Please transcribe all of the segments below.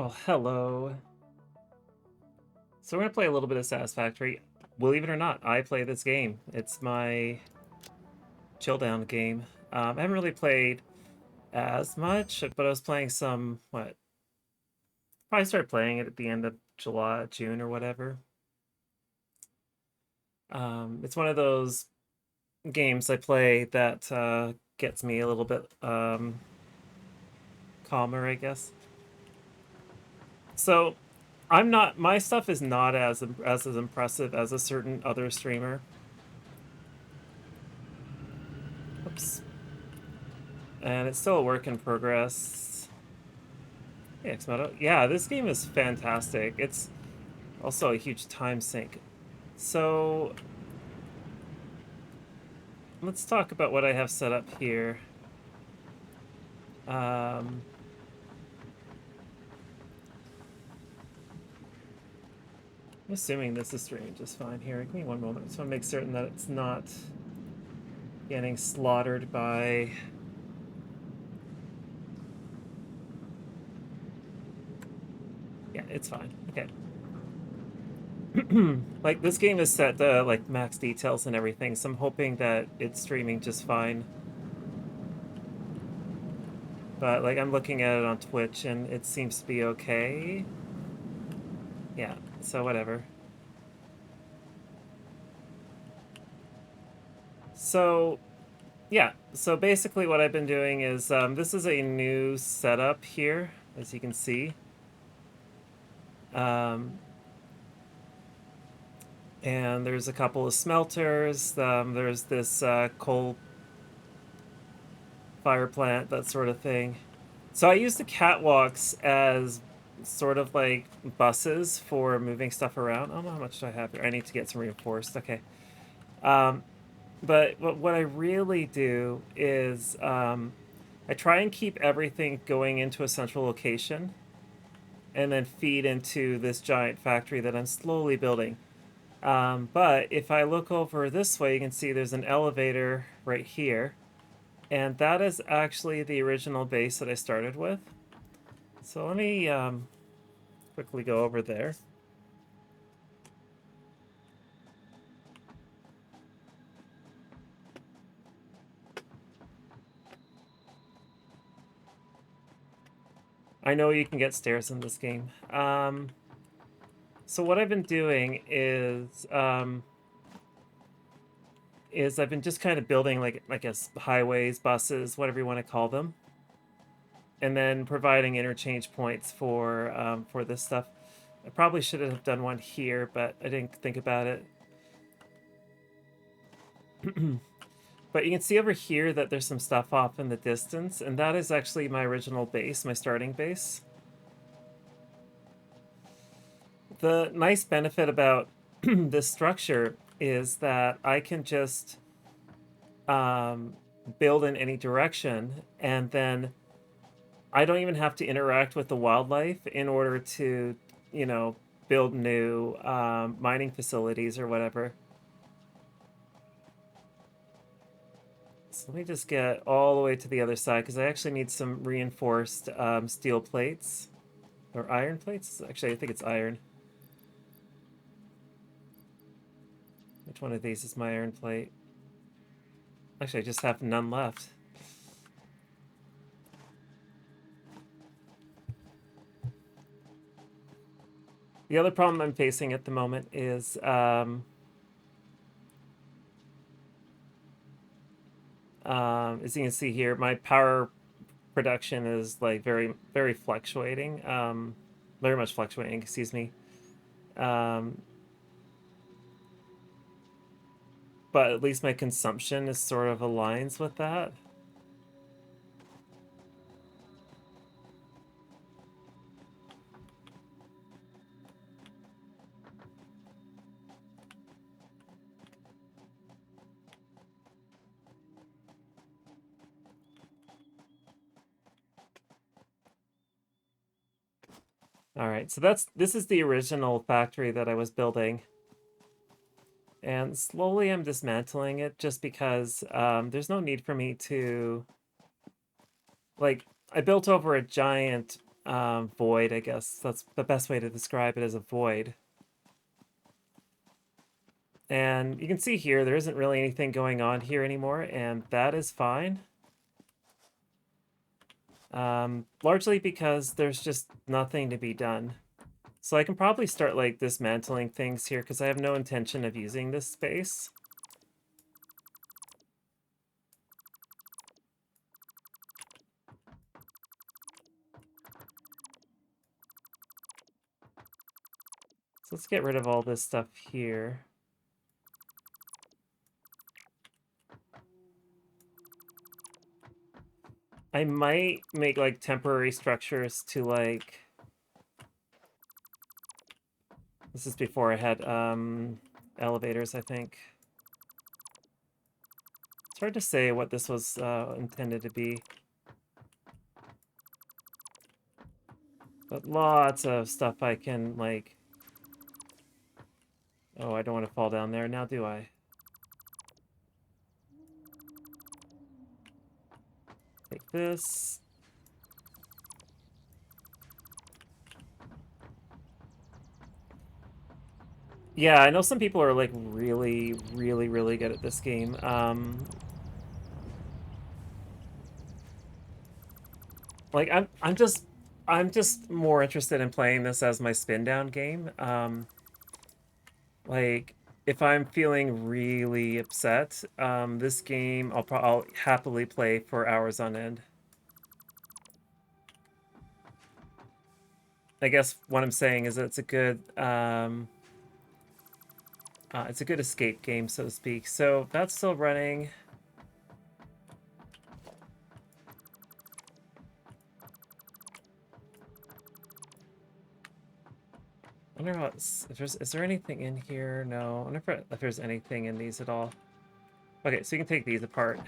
Well, hello. So we're gonna play a little bit of Satisfactory. Believe it or not, I play this game. It's my chill down game. I haven't really played as much, but I was playing some, probably started playing it at the end of July, June or whatever. It's one of those games I play that gets me a little bit calmer, I guess. So my stuff is not as impressive as a certain other streamer. Oops. And it's still a work in progress. Hey, Xmodo. Yeah, this game is fantastic. It's also a huge time sink. So let's talk about what I have set up here. I'm assuming this is streaming just fine here. Give me one moment. I just want to make certain that it's not getting slaughtered by... Yeah, it's fine. Okay. Like, this game is set to, like, max details and everything, so I'm hoping that it's streaming just fine. But, like, I'm looking at it on Twitch, and it seems to be okay. Yeah, so whatever. So, yeah, so basically what I've been doing is, this is a new setup here, as you can see. And there's a couple of smelters. There's this coal fire plant, that sort of thing. So I use the catwalks as sort of like buses for moving stuff around. I don't know how much do I have here. I need to get some reinforced. Okay. But what I really do is I try and keep everything going into a central location and then feed into this giant factory that I'm slowly building. But if I look over this way, you can see there's an elevator right here. And that is actually the original base that I started with. So let me quickly go over there. I know you can get stairs in this game. So what I've been doing is I've been just kind of building, like, I guess, highways, buses, whatever you want to call them, and then providing interchange points for this stuff. I probably should have done one here, but I didn't think about it. But you can see over here that there's some stuff off in the distance, and that is actually my original base, my starting base. The nice benefit about this structure is that I can just build in any direction, and then I don't even have to interact with the wildlife in order to, build new mining facilities or whatever. So let me just get all the way to the other side, because I actually need some reinforced steel plates. Or iron plates? Actually, I think it's iron. Which one of these is my iron plate? Actually, I just have none left. The other problem I'm facing at the moment is as you can see here, my power production is like very, very fluctuating. Very much fluctuating, excuse me. But at least my consumption is sort of aligns with that. All right, so this is the original factory that I was building. And slowly I'm dismantling it just because there's no need for me to... Like, I built over a giant void, I guess. That's the best way to describe it, as a void. And you can see here, there isn't really anything going on here anymore, and that is fine. Largely because there's just nothing to be done. So I can probably start like dismantling things here because I have no intention of using this space. So let's get rid of all this stuff here. I might make like temporary structures to like... This is before I had elevators, I think. It's hard to say what this was intended to be. But lots of stuff I can like... Oh, I don't want to fall down there now, do I? Take this. Yeah, I know some people are like really, really, really good at this game. Like I'm just more interested in playing this as my spin down game. Like if I'm feeling really upset, this game I'll happily play for hours on end. I guess what I'm saying is that it's a good escape game, so to speak. So that's still running. I wonder what, is there anything in here? No. I wonder if there's anything in these at all. Okay, so you can take these apart.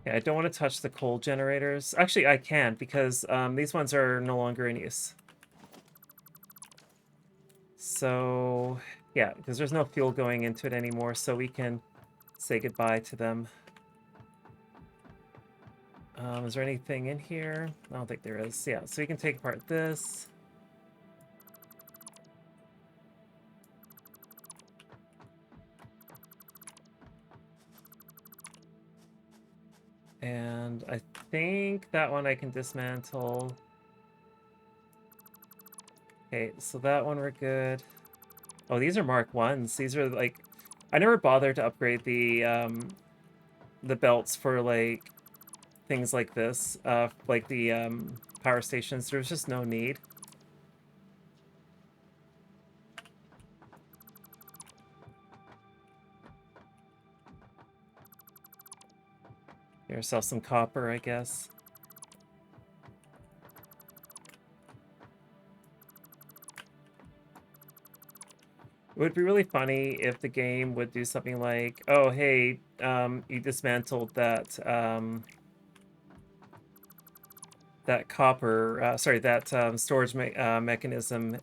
Yeah, I don't want to touch the coal generators. Actually, I can, because these ones are no longer in use. So, yeah, because there's no fuel going into it anymore, so we can say goodbye to them. Is there anything in here? I don't think there is. Yeah, so you can take apart this. And I think that one I can dismantle. Okay, so that one we're good. Oh, these are Mark 1s. These are like... I never bothered to upgrade the belts for like things like this, like the power stations. There's just no need. Get yourself some copper, I guess. It would be really funny if the game would do something like, oh, hey, you dismantled that, that copper, sorry, that storage mechanism.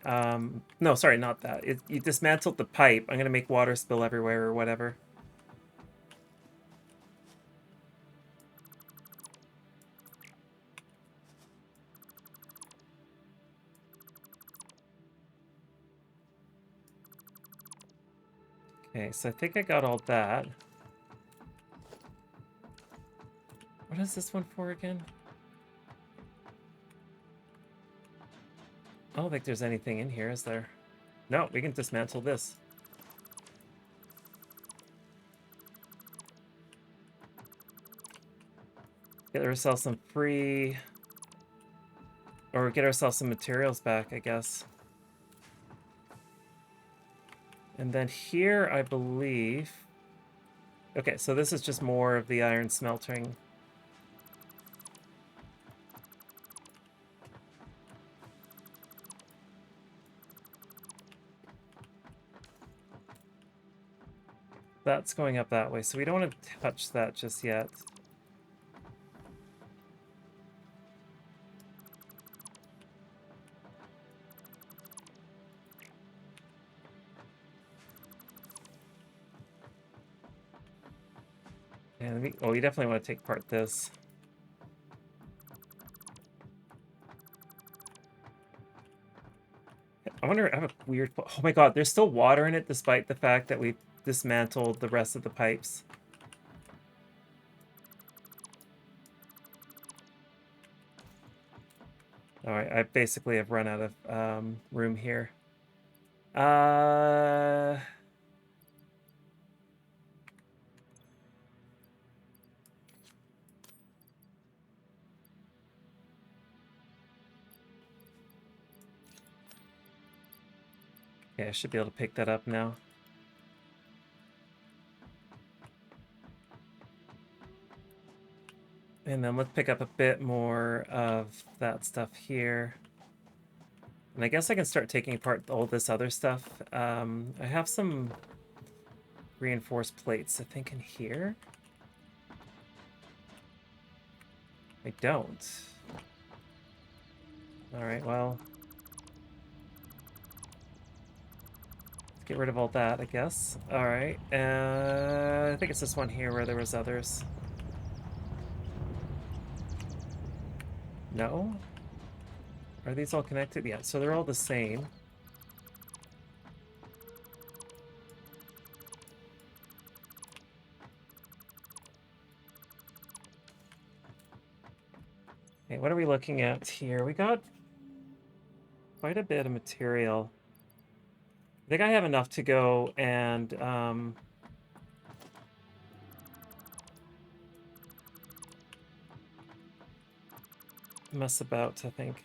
No, sorry, not that. You dismantled the pipe. I'm going to make water spill everywhere or whatever. Okay, so I think I got all that. What is this one for again? I don't think there's anything in here, is there? No, we can dismantle this. Get ourselves some free... Or get ourselves some materials back, I guess. And then here, I believe... Okay, so this is just more of the iron smelting. That's going up that way, so we don't want to touch that just yet. And we definitely want to take apart this. I wonder, I have a weird... Oh my god, there's still water in it despite the fact that we've dismantled the rest of the pipes. Alright, I basically have run out of room here. Yeah, I should be able to pick that up now. And then let's pick up a bit more of that stuff here. And I guess I can start taking apart all this other stuff. I have some reinforced plates, I think, in here. I don't. Alright, well. Let's get rid of all that, I guess. Alright, I think it's this one here where there was others. No? Are these all connected? Yeah, so they're all the same. Okay, what are we looking at here? We got quite a bit of material. I think I have enough to go and mess about, I think.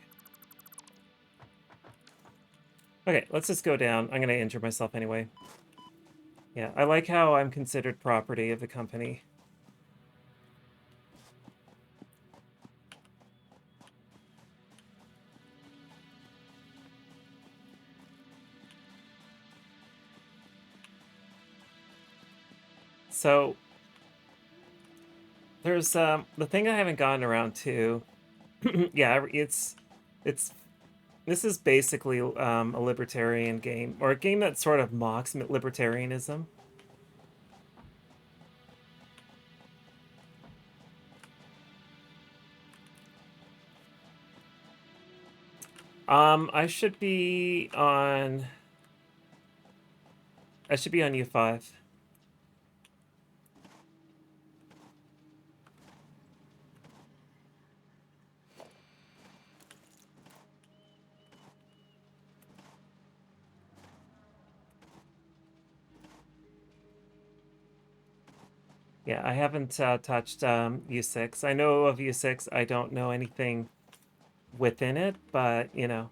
Okay, let's just go down. I'm gonna injure myself anyway. Yeah, I like how I'm considered property of the company. So there's the thing I haven't gotten around to. Yeah, it's this is basically a libertarian game, or a game that sort of mocks libertarianism. I should be on U5. Yeah, I haven't touched U6. I know of U6. I don't know anything within it, but, you know.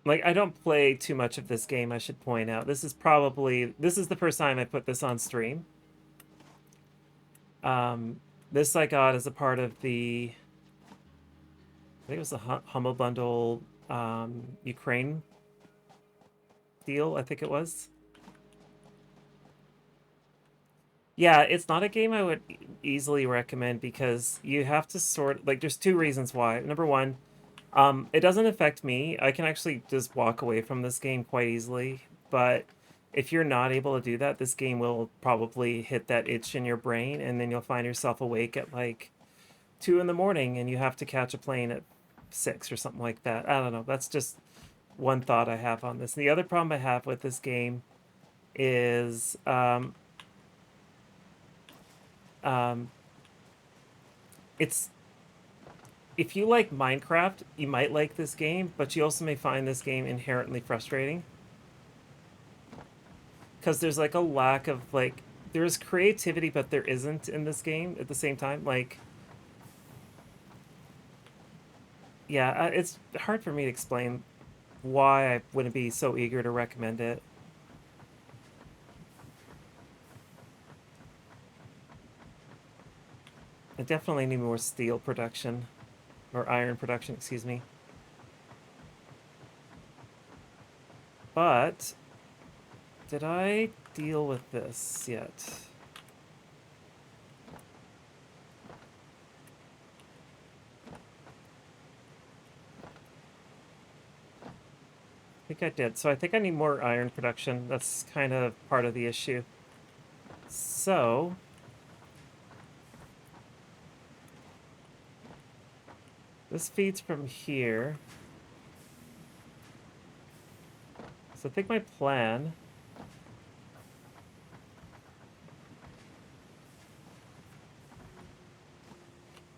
Like, I don't play too much of this game, I should point out. This is the first time I put this on stream. This I got as a part of I think it was the Humble Bundle Ukraine deal, I think it was. Yeah, it's not a game I would easily recommend because you have to there's two reasons why. Number one, it doesn't affect me. I can actually just walk away from this game quite easily. But if you're not able to do that, this game will probably hit that itch in your brain, and then you'll find yourself awake at like 2 in the morning and you have to catch a plane at 6 or something like that. I don't know. That's just one thought I have on this. The other problem I have with this game is um, it's if you like Minecraft, you might like this game, but you also may find this game inherently frustrating because there's like a lack of like there's creativity, but there isn't in this game at the same time. Like, yeah, it's hard for me to explain why I wouldn't be so eager to recommend it. I definitely need more steel production, or iron production, excuse me. But did I deal with this yet? think I did. So I think I need more iron production. That's kind of part of the issue. So this feeds from here. So I think my plan.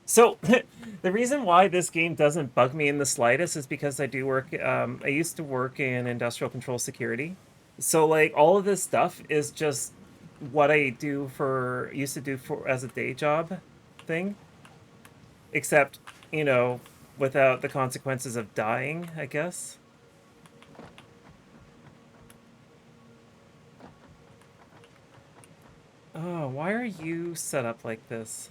So the reason why this game doesn't bug me in the slightest is because I do work. I used to work in industrial control security. So like all of this stuff is just what I do for used to do for as a day job thing, except, you know, without the consequences of dying, I guess. Oh, why are you set up like this?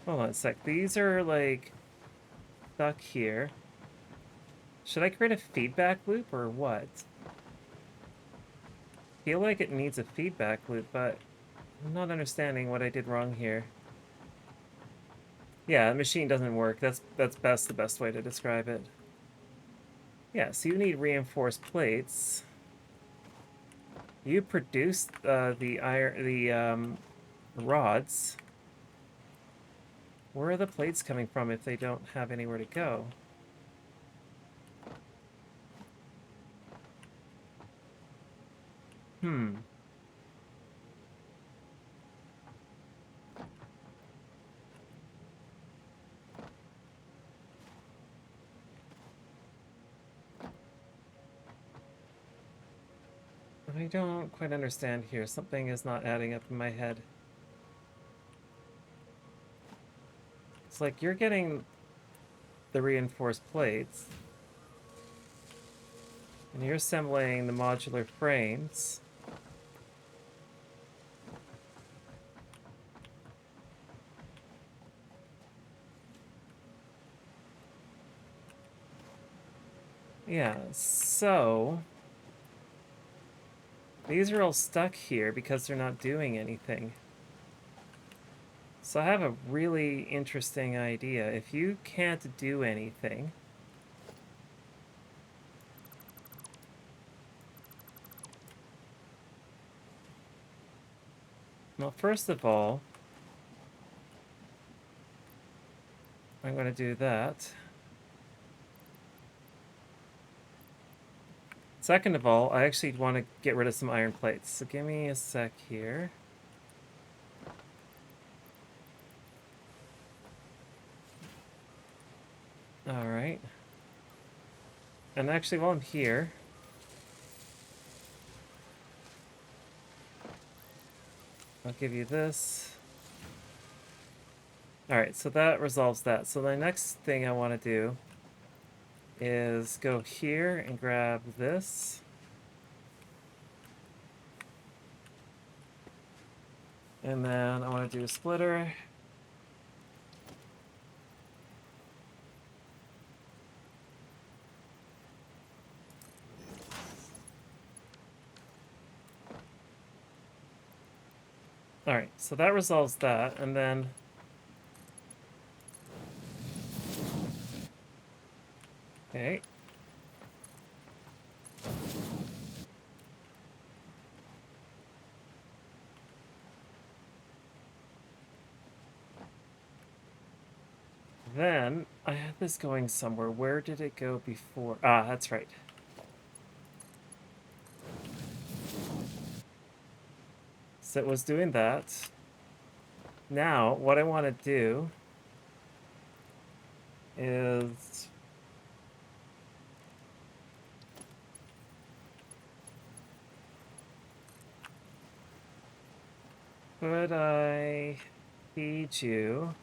Hold on a sec. These are like stuck here. Should I create a feedback loop or what? Feel like it needs a feedback loop, but I'm not understanding what I did wrong here. Yeah, the machine doesn't work. That's the best way to describe it. Yeah, so you need reinforced plates. You produced the rods. Where are the plates coming from if they don't have anywhere to go? Hmm. I don't quite understand here. Something is not adding up in my head. It's like you're getting the reinforced plates, and you're assembling the modular frames. Yeah, so these are all stuck here because they're not doing anything. So I have a really interesting idea. If you can't do anything, well, first of all, I'm going to do that. Second of all, I actually want to get rid of some iron plates. So give me a sec here. All right. And actually, while I'm here, I'll give you this. All right, so that resolves that. So the next thing I want to do is go here and grab this. And then I want to do a splitter. All right, so that resolves that. And then okay. Then I had this going somewhere. Where did it go before? Ah, that's right. So it was doing that. Now, what I want to do is could I feed you?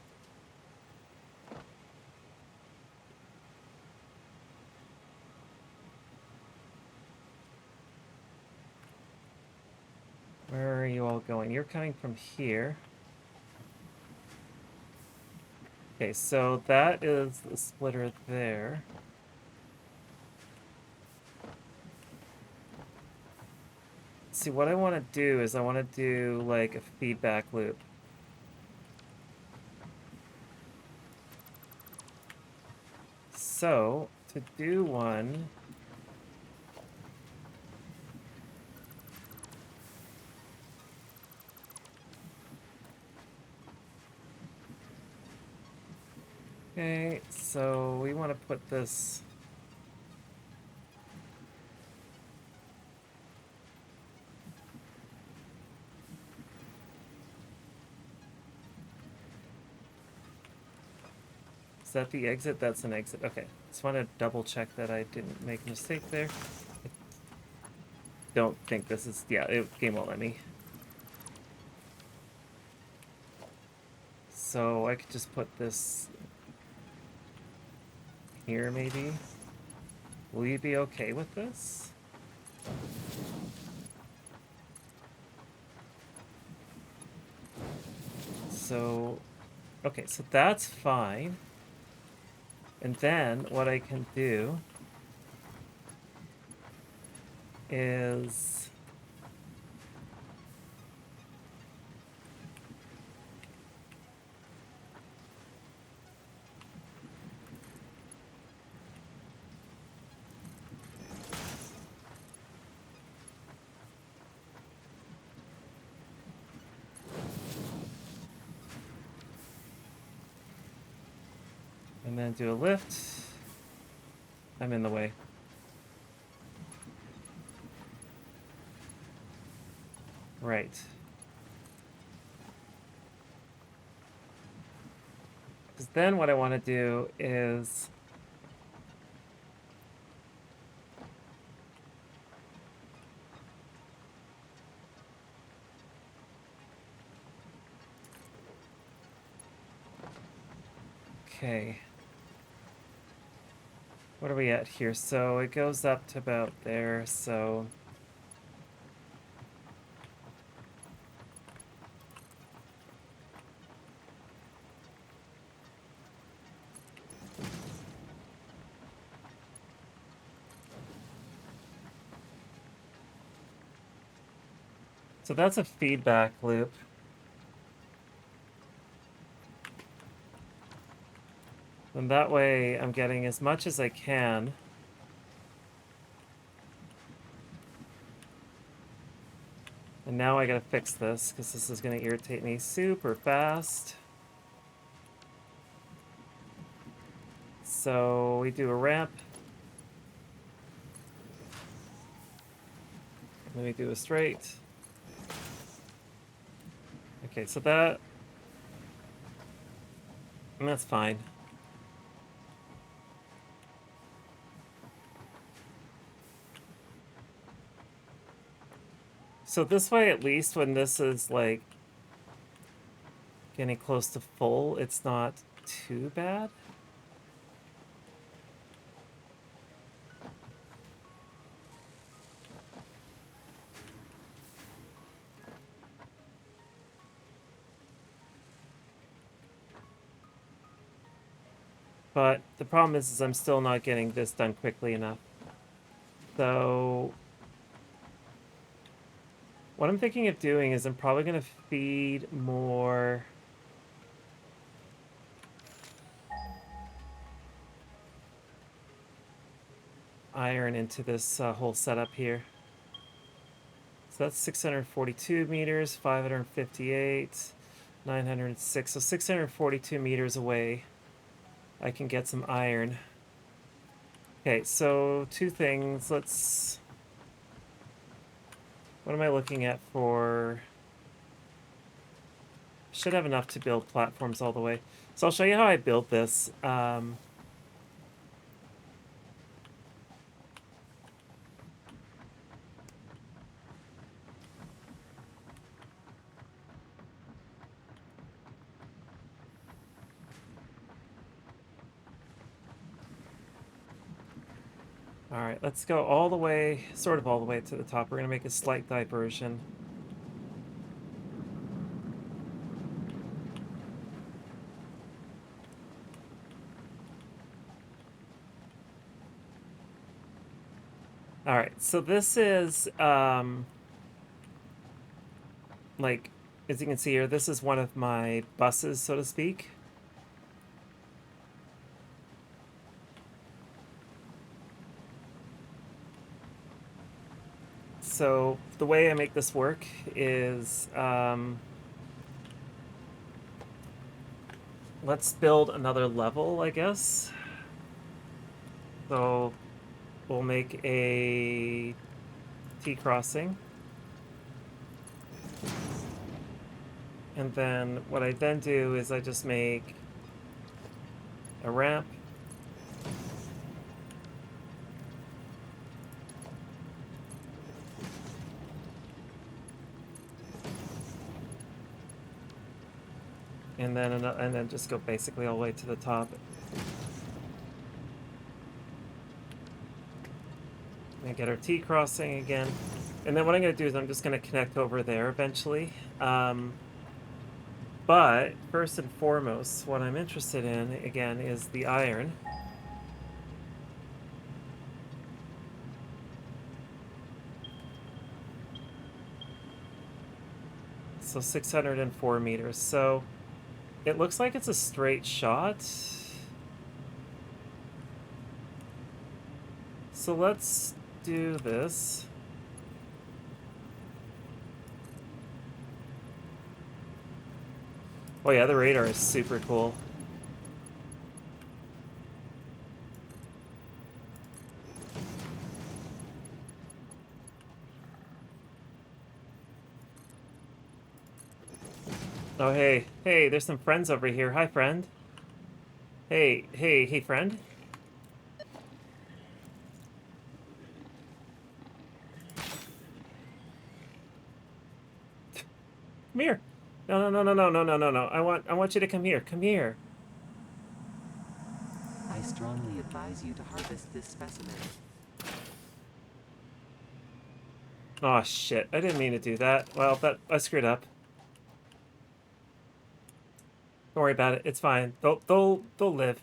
Where are you all going? You're coming from here. Okay, so that is the splitter there. See, what I want to do is I want to do like a feedback loop. so to do one, okay, so we want to put this. Is that the exit? That's an exit. Okay. Just want to double check that I didn't make a mistake there. I don't think this is... Yeah, game won't let me. So I could just put this here, maybe. Will you be okay with this? So... Okay, so that's fine. And then what I can do is and then do a lift. I'm in the way. Right. Because then what I want to do is... Okay. What are we at here? So it goes up to about there, so... So that's a feedback loop. And that way I'm getting as much as I can. And now I gotta fix this, because this is gonna irritate me super fast. So we do a ramp. Then we do a straight. Okay, so that... And that's fine. So this way, at least when this is like getting close to full, it's not too bad. But the problem is I'm still not getting this done quickly enough. So what I'm thinking of doing is I'm probably going to feed more iron into this whole setup here. So that's 642 meters, 558, 906. So 642 meters away, I can get some iron. Okay, so two things. Let's... What am I looking at for... Should have enough to build platforms all the way. So I'll show you how I built this. Alright, let's go all the way, sort of all the way to the top. We're going to make a slight diversion. Alright, so this is, like, as you can see here, this is one of my buses, so to speak. so the way I make this work is let's build another level, I guess. So we'll make a T-crossing. And then what I then do is I just make a ramp. And then just go basically all the way to the top. And get our T-crossing again. And then what I'm going to do is I'm just going to connect over there eventually. But first and foremost, what I'm interested in, again, is the iron. So 604 meters. So it looks like it's a straight shot. So let's do this. Oh yeah, the radar is super cool. Oh hey, hey, there's some friends over here. Hi, friend. Hey, friend. Come here. No. I want you to come here. Come here. I strongly advise you to harvest this specimen. Oh shit, I didn't mean to do that. Well, I screwed up. Don't worry about it. It's fine. They'll live.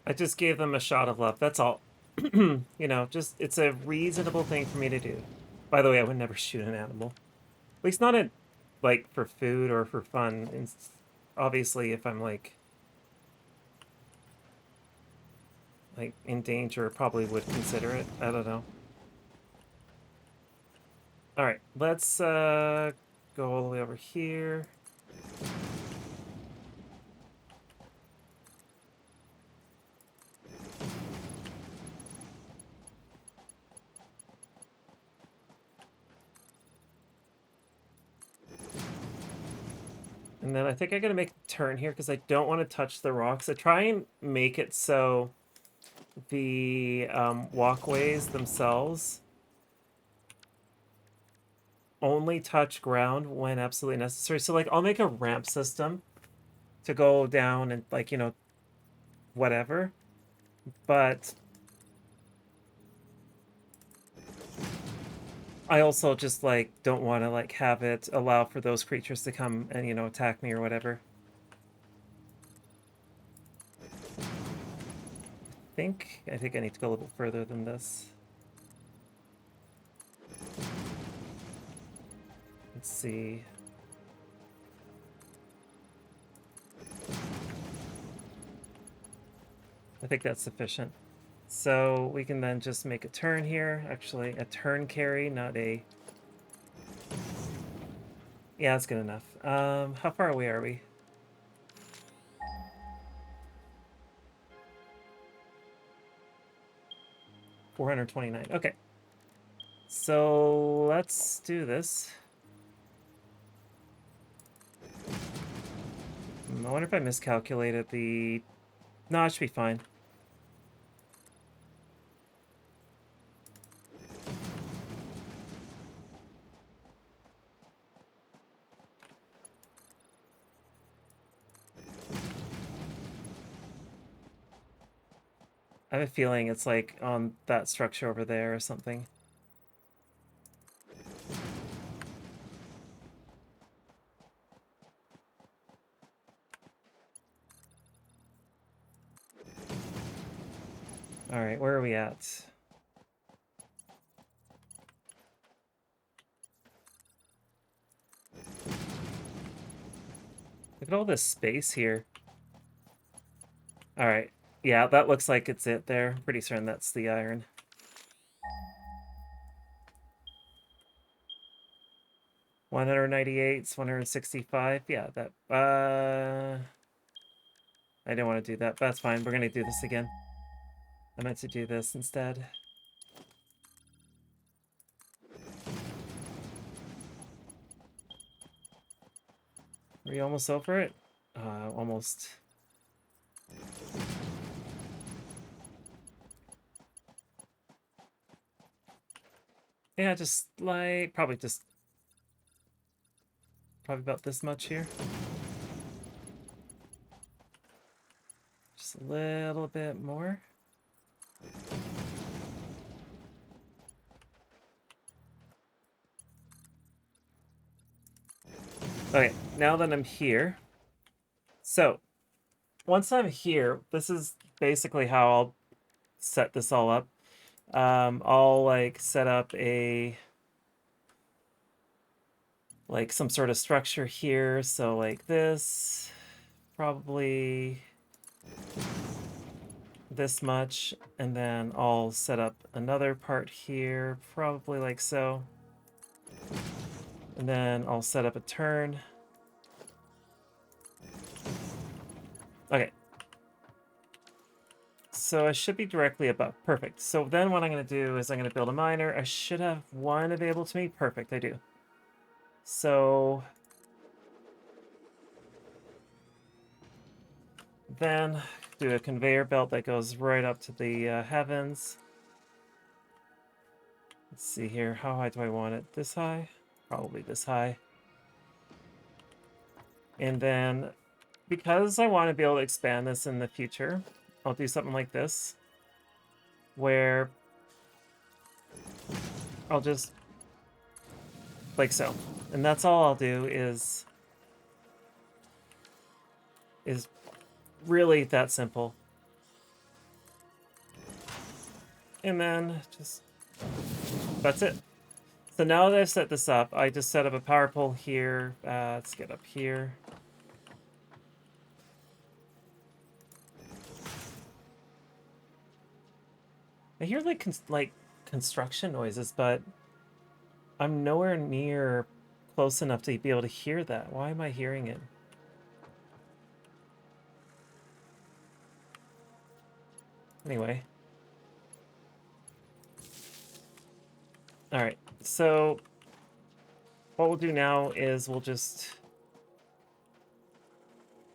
I just gave them a shot of love. That's all. You know, just it's a reasonable thing for me to do. By the way, I would never shoot an animal. At least not in, like, for food or for fun. And obviously, if I'm like in danger, probably would consider it. I don't know. All right, let's go all the way over here. And then I think I gotta make a turn here because I don't want to touch the rocks. I try and make it so the walkways themselves only touch ground when absolutely necessary. So like I'll make a ramp system to go down and like, you know, whatever. But I also just like don't want to like have it allow for those creatures to come and, you know, attack me or whatever. I think I need to go a little further than this. Let's see. I think that's sufficient. So we can then just make a turn here. Actually, a turn carry, not a... Yeah, that's good enough. How far away are we? $429. Okay. So let's do this. I wonder if I miscalculated the... No, it should be fine. I have a feeling it's like on that structure over there or something. All right, where are we at? Look at all this space here. All right. Yeah, that looks like it's it there. Pretty certain that's the iron. $198, 165. Yeah, that. I didn't want to do that, but that's fine. We're gonna do this again. I meant to do this instead. Are we almost over it? Almost. Yeah, just like probably about this much here. Just a little bit more. Okay, now that I'm here. So, once I'm here, this is basically how I'll set this all up. I'll like set up like some sort of structure here. So like this, probably this much, and then I'll set up another part here, probably like so. And then I'll set up a turn. Okay. So I should be directly above. Perfect. So then what I'm going to do is I'm going to build a miner. I should have one available to me. Perfect, I do. So then do a conveyor belt that goes right up to the heavens. Let's see here. How high do I want it? This high? Probably this high. And then because I want to be able to expand this in the future, I'll do something like this, where I'll just, like so. And that's all I'll do is really that simple. And then just, that's it. So now that I've set this up, I just set up a power pole here. Let's get up here. I hear like construction noises, but I'm nowhere near close enough to be able to hear that. Why am I hearing it? Anyway. All right. So what we'll do now is we'll just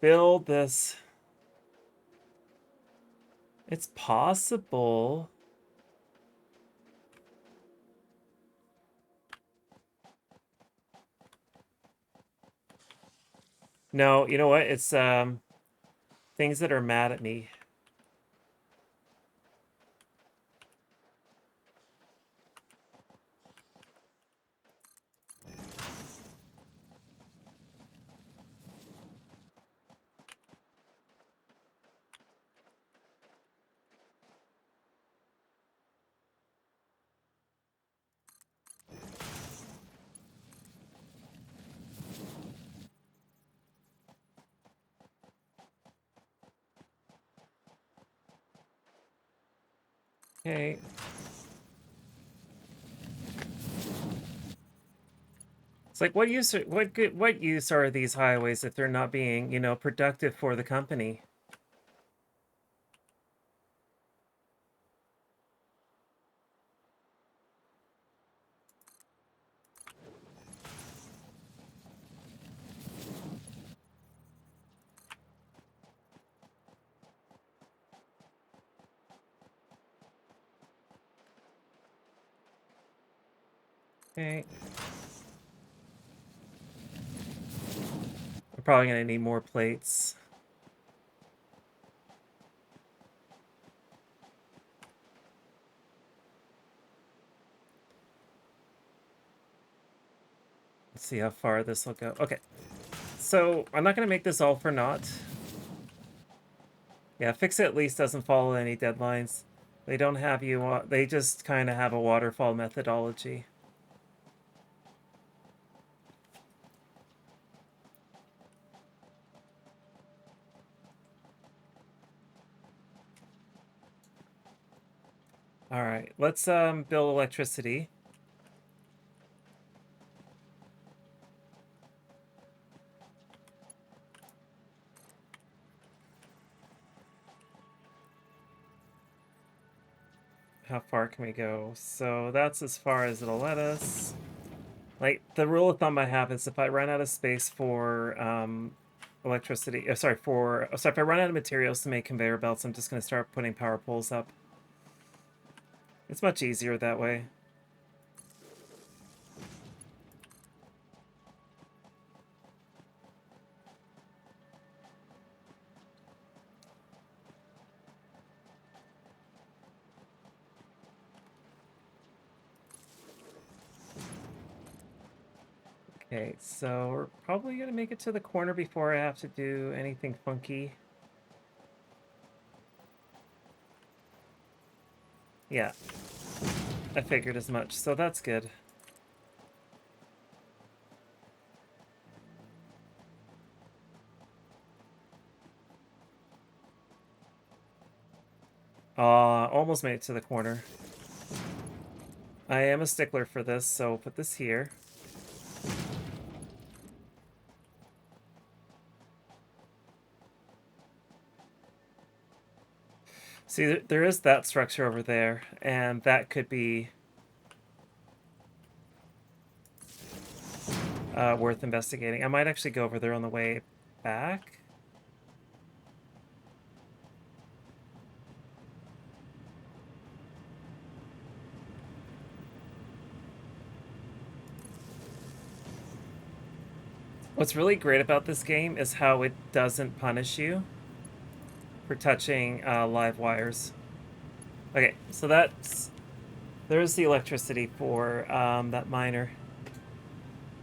build this. It's possible. No, you know what? It's things that are mad at me. Okay. It's like what use what use are these highways if they're not being, productive for the company? Okay. We're probably gonna need more plates. Let's see how far this will go. Okay. So I'm not gonna make this all for naught. Yeah, Fix It at least doesn't follow any deadlines. They don't have you, they just kind of have a waterfall methodology. All right, let's build electricity. How far can we go? So that's as far as it'll let us. Like, the rule of thumb I have is if I run out of space for electricity, if I run out of materials to make conveyor belts, I'm just going to start putting power poles up. It's much easier that way. Okay, so we're probably going to make it to the corner before I have to do anything funky. Yeah, I figured as much, so that's good. Almost made it to the corner. I am a stickler for this, so put this here. See, there is that structure over there, and that could be worth investigating. I might actually go over there on the way back. What's really great about this game is how it doesn't punish you for touching live wires. Okay, so there's the electricity for that miner.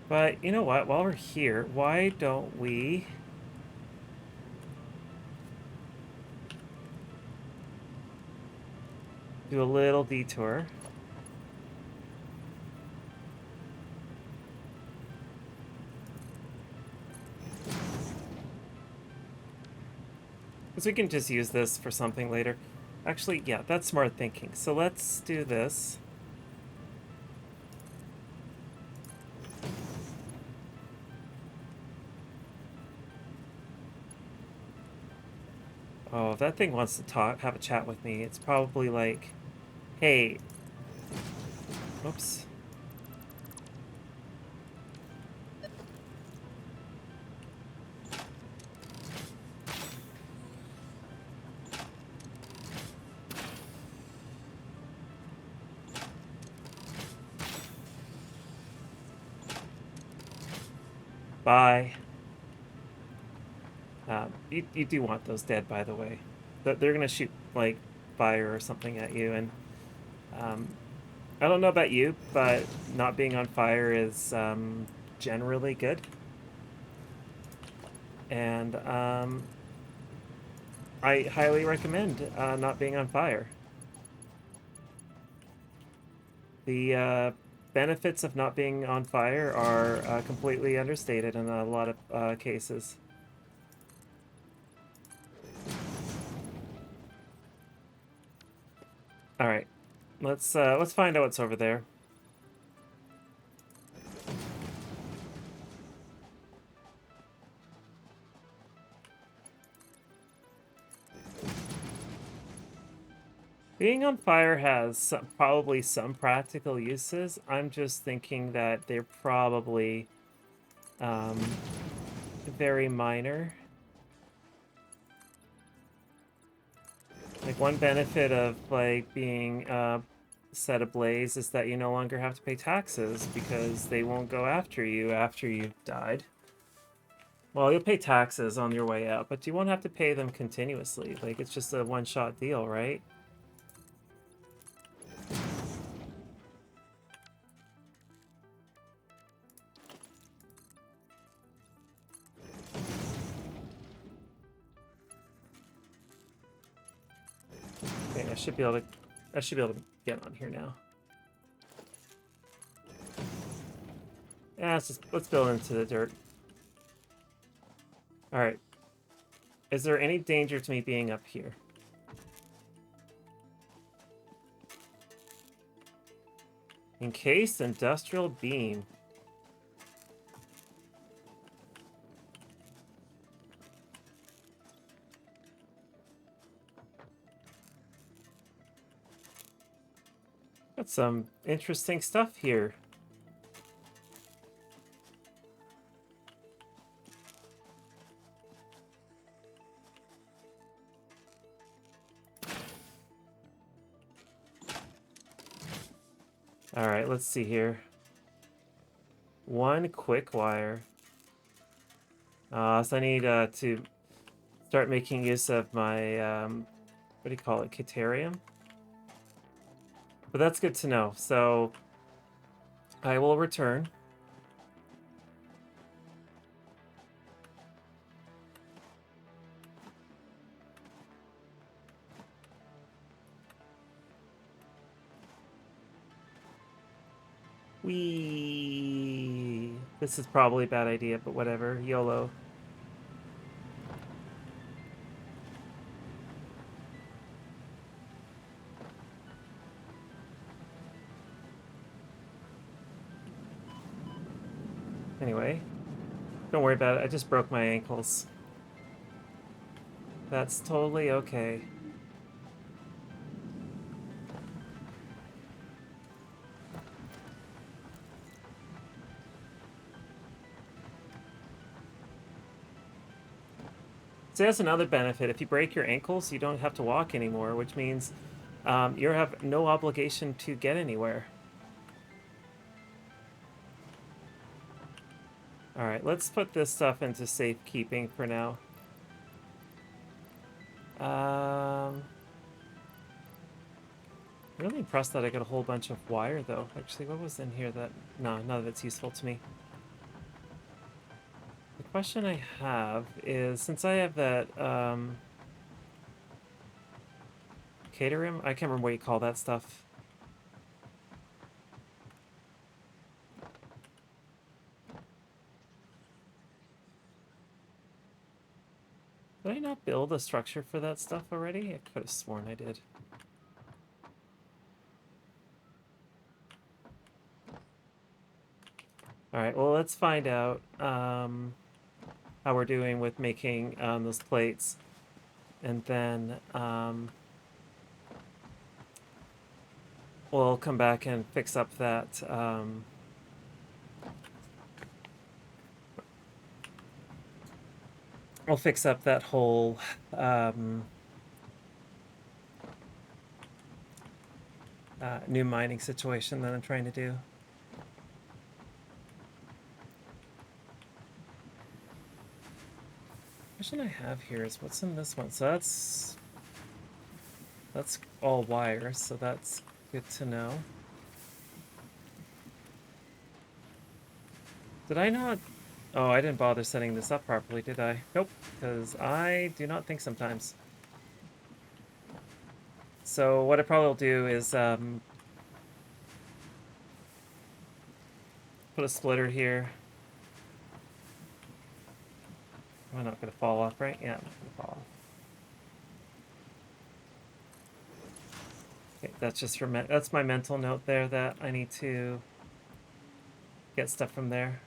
But you know what? While we're here, why don't we do a little detour? Because we can just use this for something later. Actually, yeah, that's smart thinking. So let's do this. Oh, if that thing wants to have a chat with me, it's probably like, hey, oops. Bye. You do want those dead, by the way. They're gonna shoot like fire or something at you, and um, I don't know about you, but not being on fire is generally good. And I highly recommend not being on fire. The benefits of not being on fire are completely understated in a lot of cases. All right, let's find out what's over there. Being on fire has probably some practical uses. I'm just thinking that they're probably um, very minor. Like, one benefit of like being set ablaze is that you no longer have to pay taxes because they won't go after you after you've died. Well, you'll pay taxes on your way out, but you won't have to pay them continuously. Like, it's just a one-shot deal, right? Okay, I should be able to get on here now. Yeah, let's build into the dirt. All right. Is there any danger to me being up here? Encased industrial beam. Got some interesting stuff here. All right, let's see here. One quick wire. So I need to start making use of my, what do you call it, Caterium? But that's good to know. So I will return. This is probably a bad idea, but whatever. YOLO. Anyway, don't worry about it. I just broke my ankles. That's totally okay. So that's another benefit. If you break your ankles, you don't have to walk anymore, which means you have no obligation to get anywhere. All right, let's put this stuff into safekeeping for now. Really impressed that I got a whole bunch of wire, though. Actually, what was in here that... No, none of it's useful to me. The question I have is, since I have that, Caterium? I can't remember what you call that stuff. Did I not build a structure for that stuff already? I could have sworn I did. Alright, well, let's find out how we're doing with making those plates. And then we'll come back and fix up that... we'll fix up that whole... new mining situation that I'm trying to do. Question I have here is what's in this one. So that's all wire, so that's good to know. Did I not... Oh, I didn't bother setting this up properly, did I? Nope, because I do not think sometimes. So what I probably will do is put a splitter here. I'm not going to fall off, right? Yeah, I'm not going to fall off. Okay, that's just for that's my mental note there that I need to get stuff from there.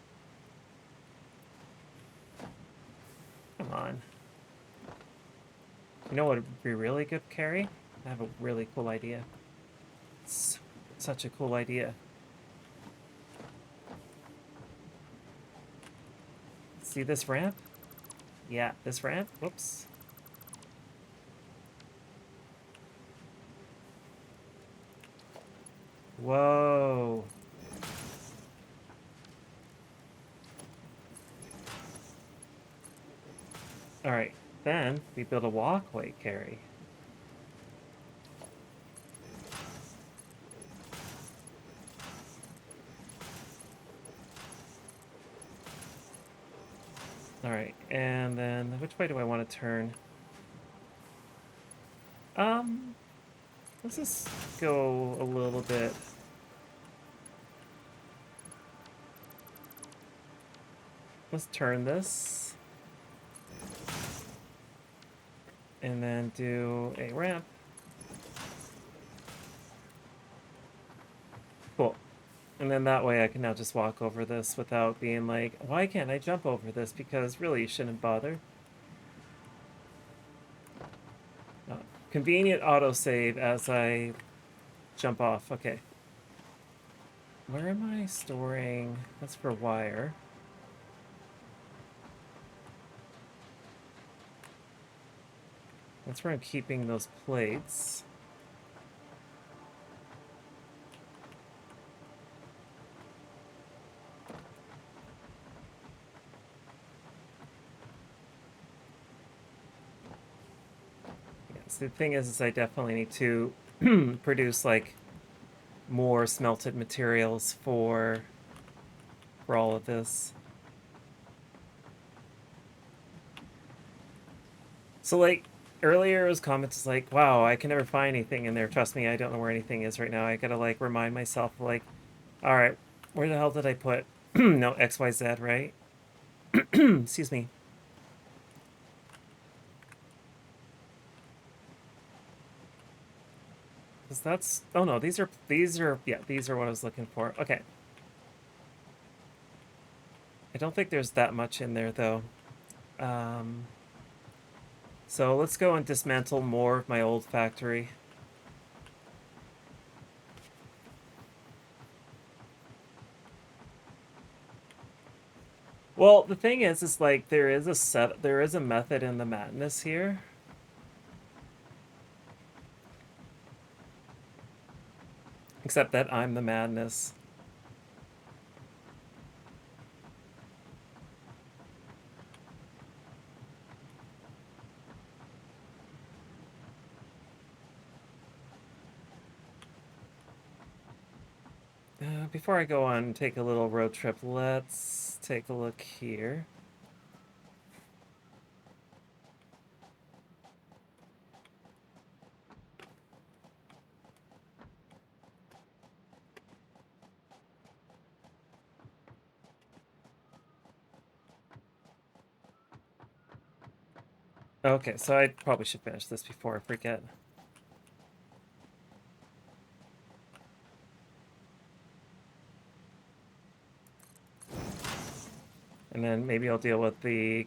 Come on. You know what would be really good, Carrie? I have a really cool idea. It's such a cool idea. See this ramp? Yeah, this ramp? Whoops. Whoa. Alright, then we build a walkway, Carrie. Alright, and then which way do I want to turn? Let's just go a little bit. Let's turn this. And then do a ramp. Cool. And then that way I can now just walk over this without being like, why can't I jump over this? Because really, you shouldn't bother. Uh, Convenient autosave as I jump off. Okay. Where am I storing? That's for wire. That's where I'm keeping those plates. Yes, the thing is I definitely need to produce like more smelted materials for all of this. So like earlier it was comments like, wow, I can never find anything in there. Trust me, I don't know where anything is right now. I gotta like remind myself like, all right, where the hell did I put no XYZ, right? Excuse me. Because that's oh no, these are yeah, these are what I was looking for. Okay. I don't think there's that much in there though. Um so let's go and dismantle more of my old factory. Well, the thing is like there is a method in the madness here. Except that I'm the madness. Before I go on and take a little road trip, let's take a look here. Okay, so I probably should finish this before I forget. And then maybe I'll deal with the...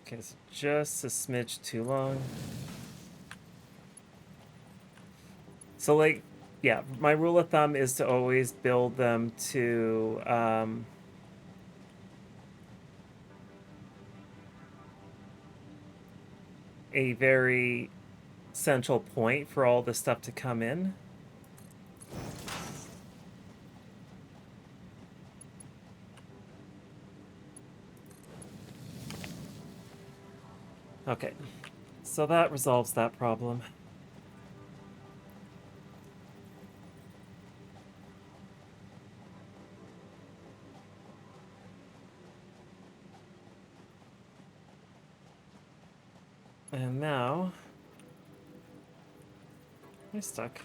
Okay, it's just a smidge too long. So, like, yeah, my rule of thumb is to always build them to... a very central point for all the stuff to come in. Okay, so that resolves that problem. And now... Am I stuck?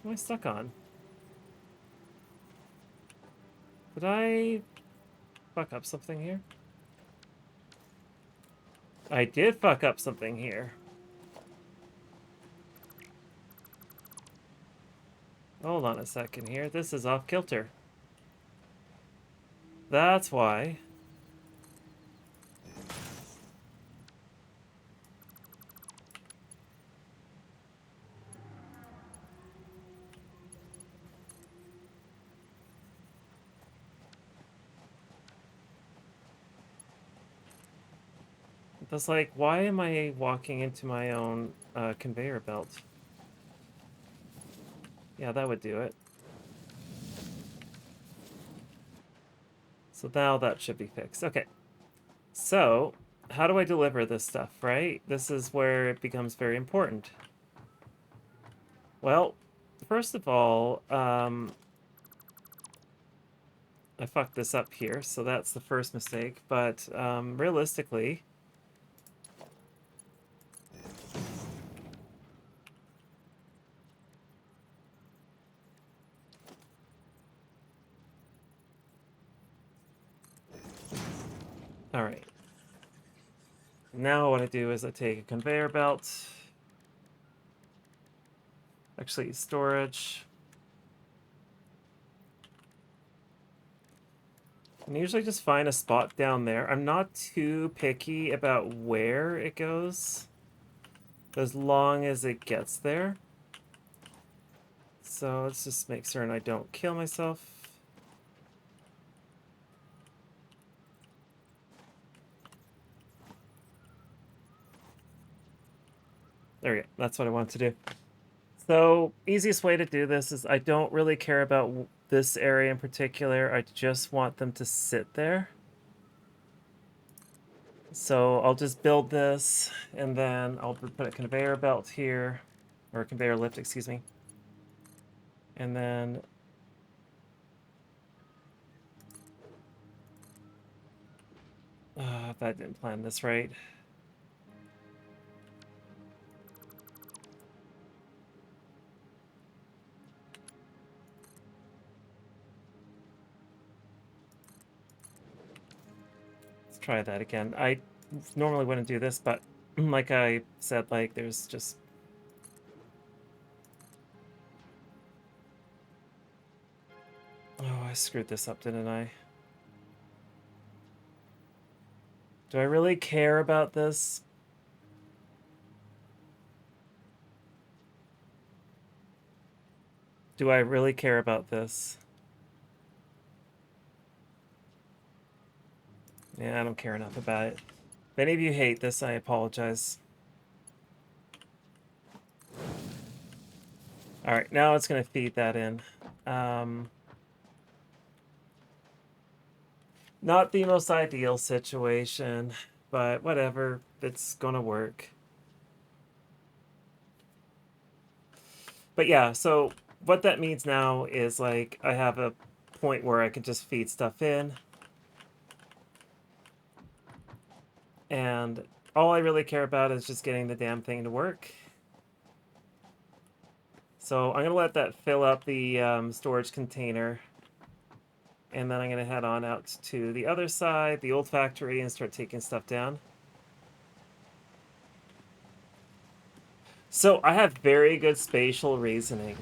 What am I stuck on? Did I fuck up something here? I did fuck up something here. Hold on a second here. This is off kilter. That's why. That's like, why am I walking into my own conveyor belt? Yeah, that would do it. So now that should be fixed. Okay. So, how do I deliver this stuff, right? This is where it becomes very important. Well, first of all, I fucked this up here, so that's the first mistake. But realistically... All right. Now what I do is I take a conveyor belt. Actually, storage. And usually just find a spot down there. I'm not too picky about where it goes, as long as it gets there. So let's just make certain I don't kill myself. There we go. That's what I want to do. So easiest way to do this is I don't really care about this area in particular. I just want them to sit there. So I'll just build this, and then I'll put a conveyor belt here, or a conveyor lift, excuse me. And then if I didn't plan this right. Let's try that again. I normally wouldn't do this, but like I said, like there's just... Oh, I screwed this up, didn't I? Do I really care about this? Do I really care about this? Yeah, I don't care enough about it. If any of you hate this, I apologize. Alright, now it's going to feed that in. Not the most ideal situation, but whatever. It's going to work. But yeah, so what that means now is like I have a point where I can just feed stuff in. And all I really care about is just getting the damn thing to work. So I'm going to let that fill up the storage container. And then I'm going to head on out to the other side, the old factory, and start taking stuff down. So I have very good spatial reasoning.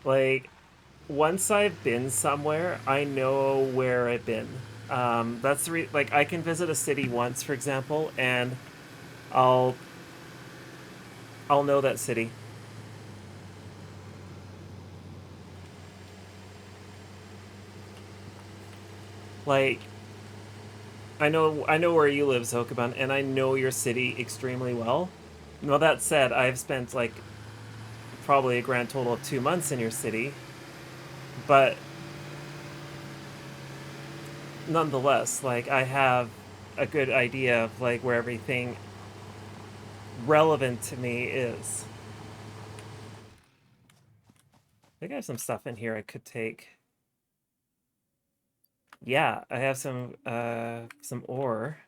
Like, once I've been somewhere, I know where I've been. That's the like I can visit a city once, for example, and I'll know that city. Like, I know where you live, Zokaban, and I know your city extremely well. Now that said, I've spent like probably a grand total of 2 months in your city, but nonetheless, like I have a good idea of like where everything relevant to me is. I think I have some stuff in here I could take. Yeah, I have some ore.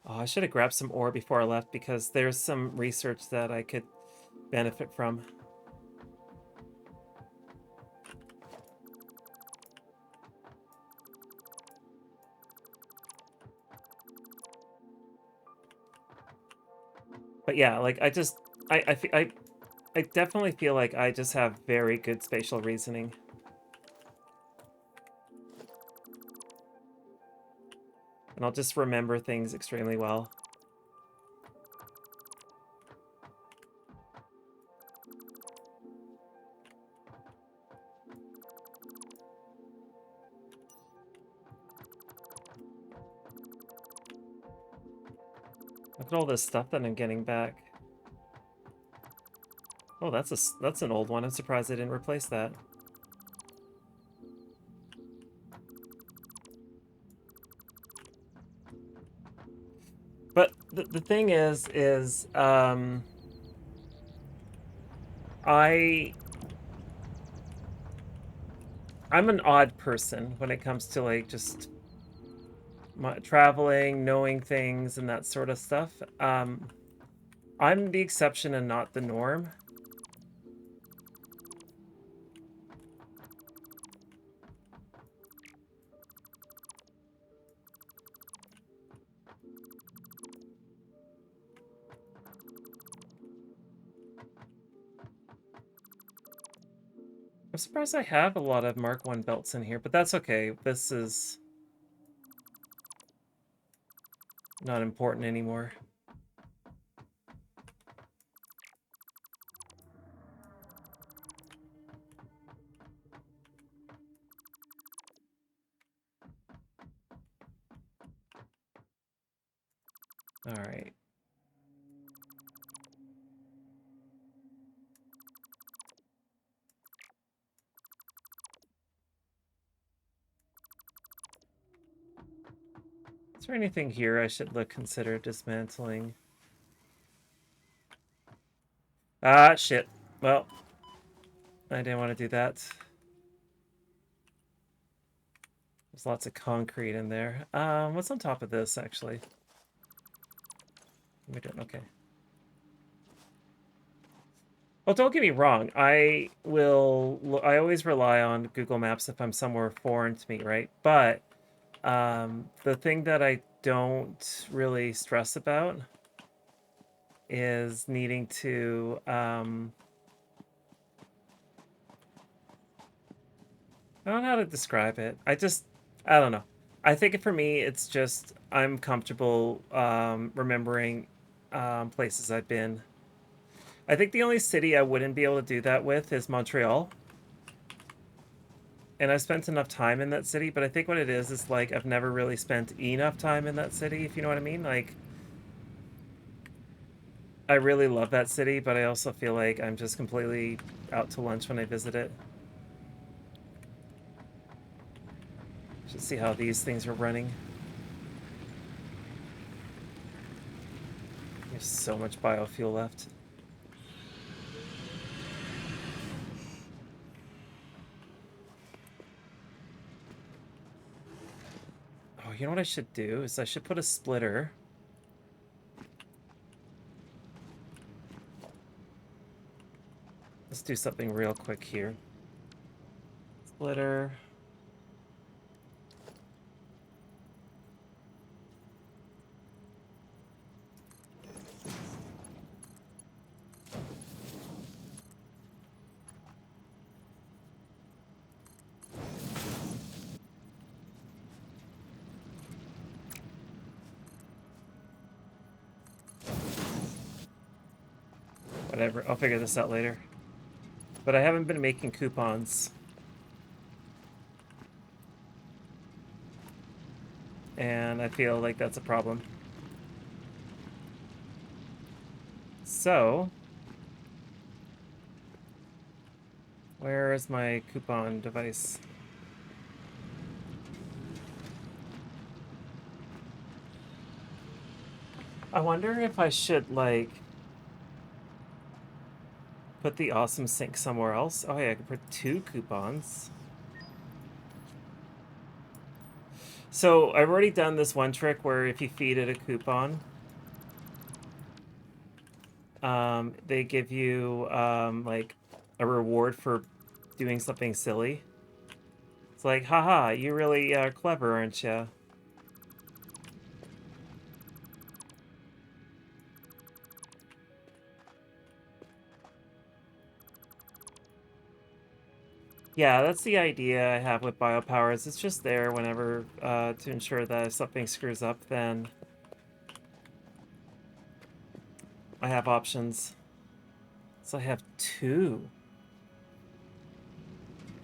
Oh, I should have grabbed some ore before I left because there's some research that I could benefit from. But yeah, like I definitely feel like I just have very good spatial reasoning. And I'll just remember things extremely well. Look at all this stuff that I'm getting back. Oh, that's an old one. I'm surprised I didn't replace that. But the thing is I'm an odd person when it comes to like just traveling, knowing things, and that sort of stuff. I'm the exception and not the norm. I'm surprised I have a lot of Mark 1 belts in here, but that's okay. This is not important anymore. All right. Is there anything here I should consider dismantling? Ah, shit. Well, I didn't want to do that. There's lots of concrete in there. What's on top of this, actually? We don't, okay. Well, don't get me wrong. I always rely on Google Maps if I'm somewhere foreign to me, right? But the thing that I don't really stress about is needing to I don't know how to describe it. I don't know. I think for me, it's just I'm comfortable remembering places I've been. I think the only city I wouldn't be able to do that with is Montreal. And I've spent enough time in that city, but I think what it is like I've never really spent enough time in that city, if you know what I mean. Like, I really love that city, but I also feel like I'm just completely out to lunch when I visit it. Just see how these things are running. There's so much biofuel left. Oh, you know what I should do is I should put a splitter. Let's do something real quick here. Splitter. Whatever, I'll figure this out later. But I haven't been making coupons. And I feel like that's a problem. So, where is my coupon device? I wonder if I should, like, put the awesome sink somewhere else. Oh, yeah, I could put 2 coupons. So, I've already done this one trick where if you feed it a coupon, they give you, like, a reward for doing something silly. It's like, haha, you really clever, aren't you? Yeah, that's the idea I have with biopowers. It's just there whenever, to ensure that if something screws up, then I have options. So I have 2.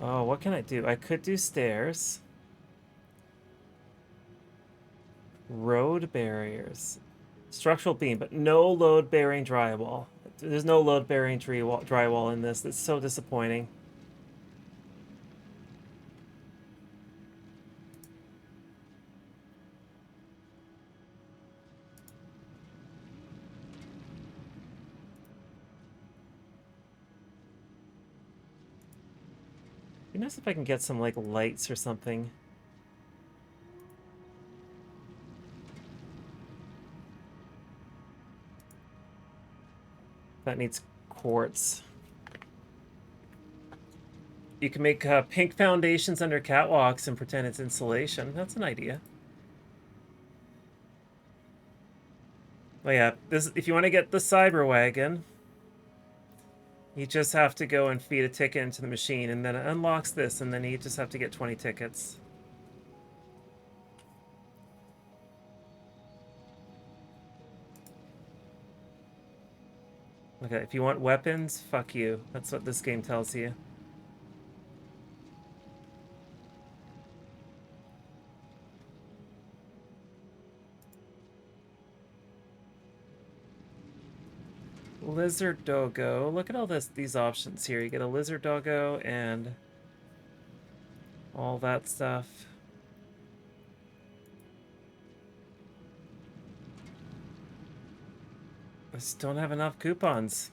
Oh, what can I do? I could do stairs. Road barriers. Structural beam, but no load-bearing drywall. There's no load-bearing drywall in this. It's so disappointing. Be nice if I can get some, like, lights or something. That needs quartz. You can make pink foundations under catwalks and pretend it's insulation. That's an idea. Oh yeah, this if you want to get the cyber wagon, You just have to go and feed a ticket into the machine, and then it unlocks this, and then you just have to get 20 tickets. Okay, if you want weapons, fuck you. That's what this game tells you. Lizard doggo. Look at all these options here. You get a lizard doggo and all that stuff. I just don't have enough coupons.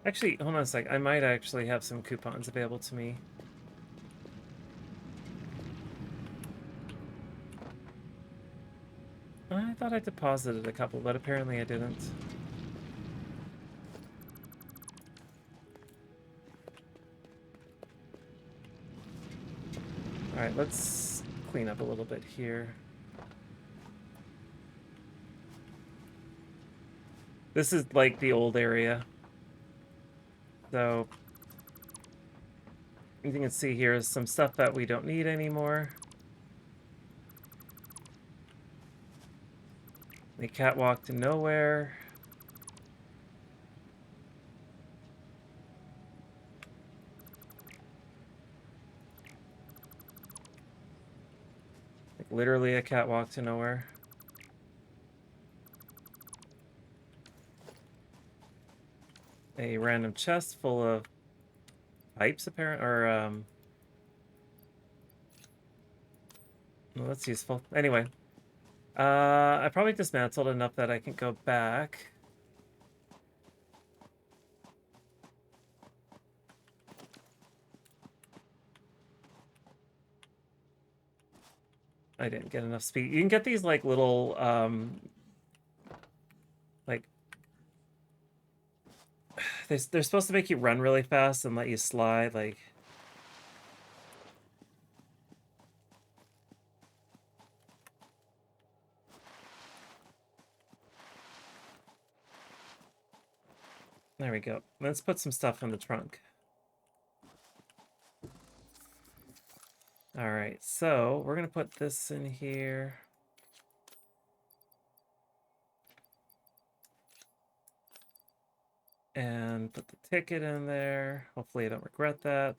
Actually, hold on a sec. I might actually have some coupons available to me. I thought I deposited a couple, but apparently I didn't. Alright, let's clean up a little bit here. This is like the old area. So, you can see here is some stuff that we don't need anymore. The catwalk to nowhere. Like literally a catwalk to nowhere. A random chest full of pipes, apparent, or well, that's useful. Anyway, I probably dismantled enough that I can go back. I didn't get enough speed. You can get these like little like they're supposed to make you run really fast and let you slide, like there we go. Let's put some stuff in the trunk. All right, so we're gonna put this in here. And put the ticket in there. Hopefully I don't regret that.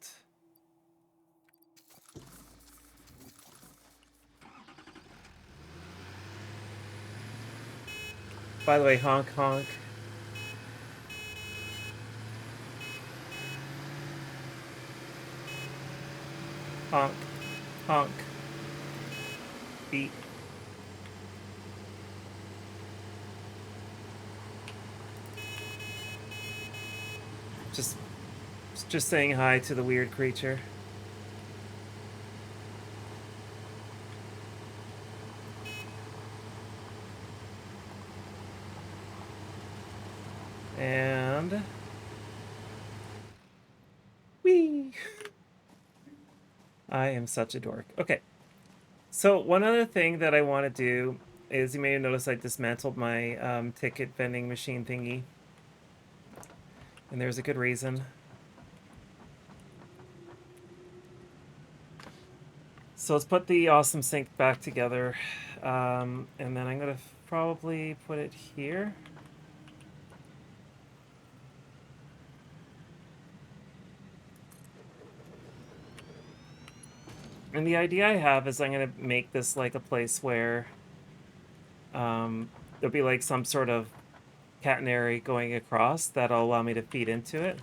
By the way, honk honk. Honk. Honk. Beep. Just saying hi to the weird creature. And whee! I am such a dork. Okay. So one other thing that I want to do is, you may have noticed I dismantled my ticket vending machine thingy. And there's a good reason. So let's put the awesome sink back together. And then I'm going to probably put it here. And the idea I have is I'm going to make this like a place where there'll be like some sort of catenary going across that'll allow me to feed into it.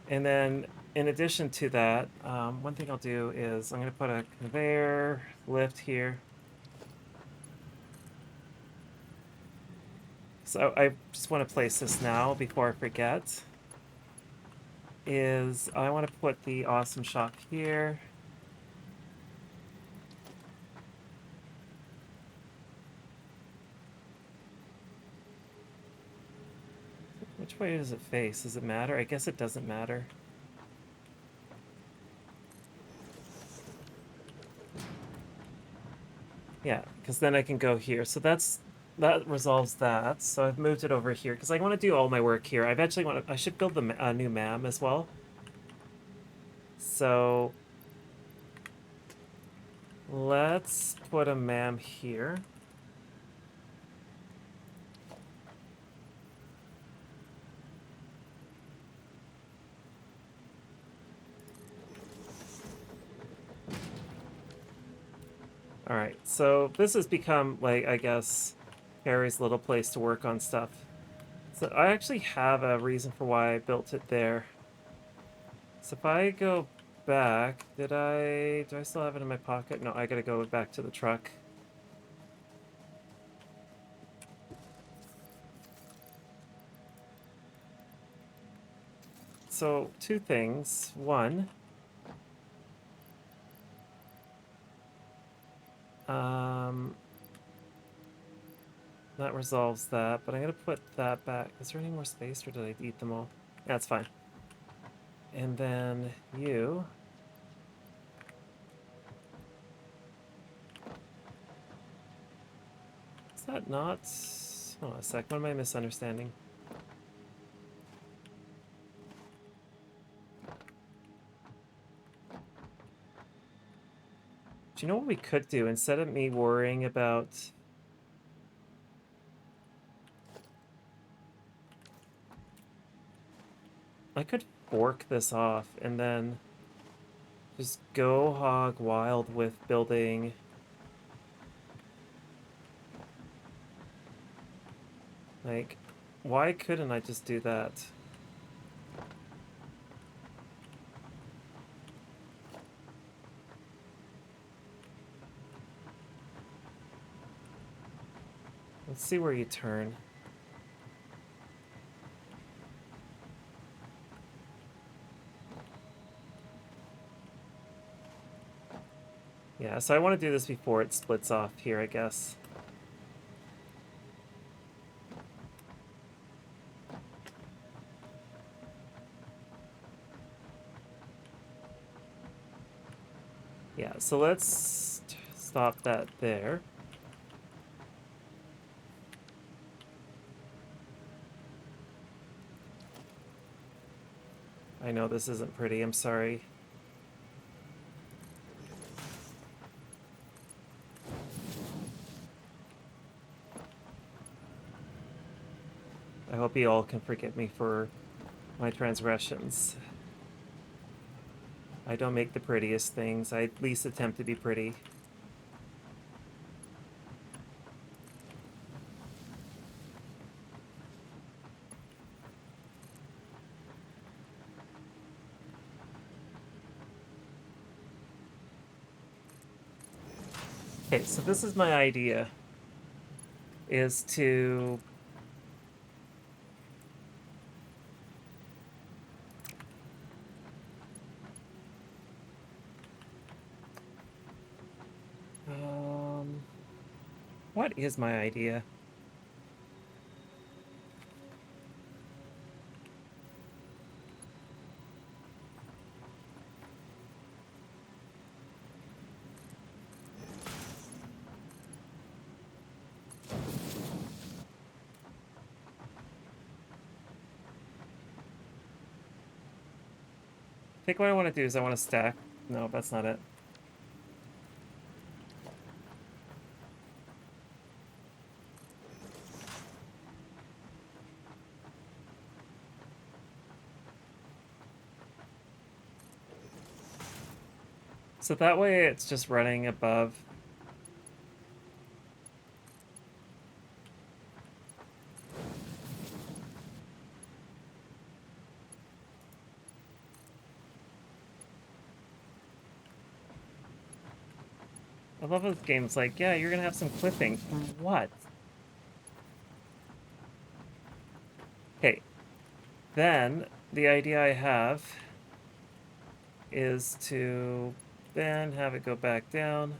And then in addition to that, one thing I'll do is I'm going to put a conveyor lift here. So I just want to place this now before I forget. Is I want to put the awesome shop here. Which way does it face? Does it matter? I guess it doesn't matter. Yeah, because then I can go here. So that's that resolves that. So I've moved it over here because I want to do all my work here. I eventually want to. I should build the new MAM as well. So let's put a MAM here. All right, so this has become, like, I guess, Harry's little place to work on stuff. So I actually have a reason for why I built it there. So if I go back, do I still have it in my pocket? No, I gotta go back to the truck. So two things. One, um, that resolves that, but I'm gonna put that back. Is there any more space, or did I eat them all? That's fine. And then you. Is that not? Hold on a sec. What am I misunderstanding? Do you know what we could do instead of me worrying about? I could fork this off and then just go hog wild with building. Like, why couldn't I just do that? Let's see where you turn. Yeah, so I want to do this before it splits off here, I guess. Yeah, so let's stop that there. I know this isn't pretty, I'm sorry. I hope you all can forgive me for my transgressions. I don't make the prettiest things. I at least attempt to be pretty. Okay, so this is my idea, is to um what is my idea? I think what I want to do is I want to stack. No, that's not it. So that way it's just running above. I love those games like, yeah, you're gonna have some clipping. From what? Okay, then the idea I have is to then have it go back down.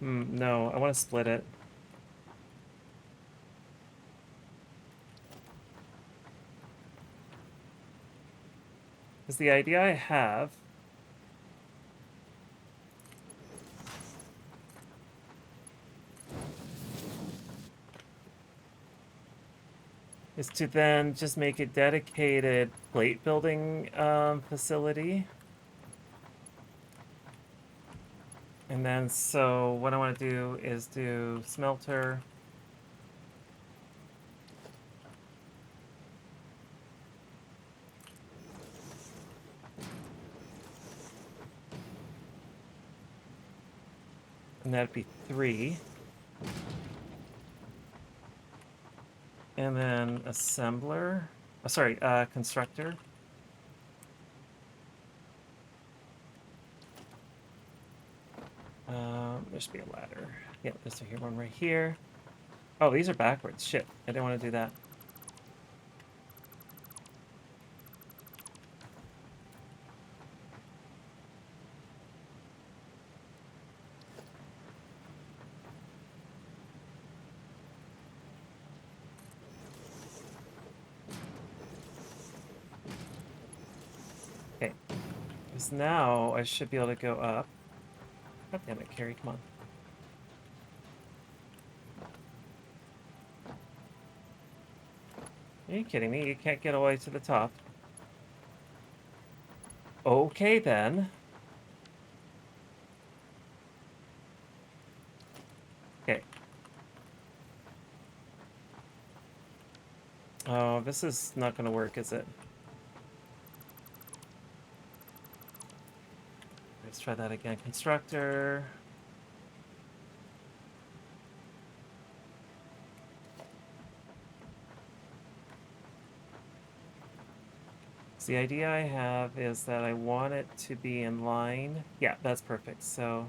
No, I want to split it. Because the idea I have is to then just make a dedicated plate building facility. And then, so what I want to do is do smelter. And that'd be 3. And then assembler. Oh, sorry, constructor. There should be a ladder. Yeah, there's one right here. Oh, these are backwards. Shit, I didn't want to do that. Okay, because now I should be able to go up. God damn it, Carrie, come on. Are you kidding me? You can't get all the way to the top. Okay, then. Okay. Oh, this is not going to work, is it? Let's try that again. Constructor. So the idea I have is that I want it to be in line. Yeah, that's perfect. So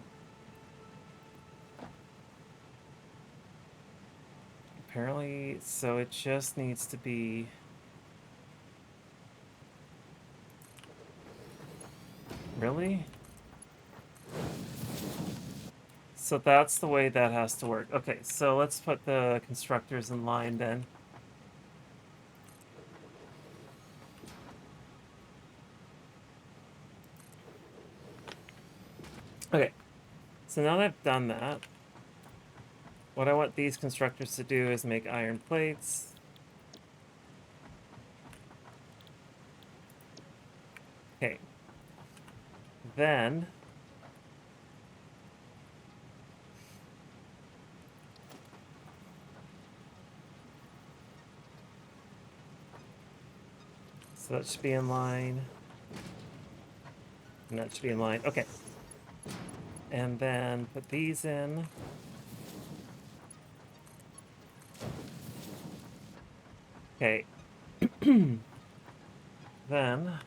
apparently, so it just needs to be... Really? So that's the way that has to work. Okay, so let's put the constructors in line then. Okay, so now that I've done that, what I want these constructors to do is make iron plates. Okay. Then so that should be in line. And that should be in line. Okay. And then put these in. Okay. Then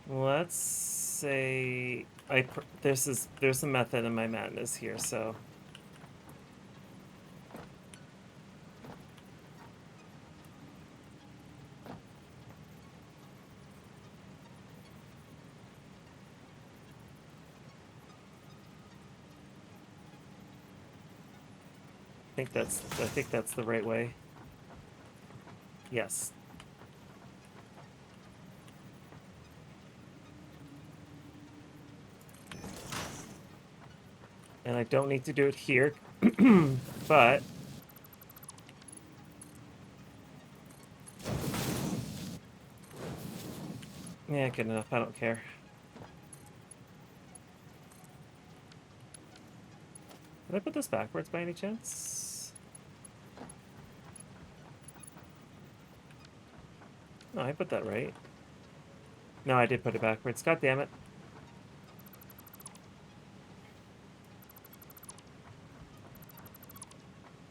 let's say there's a method in my madness here, so I think that's the right way. Yes. And I don't need to do it here, but yeah, good enough. I don't care. Did I put this backwards by any chance? No, I put that right. No, I did put it backwards. God damn it.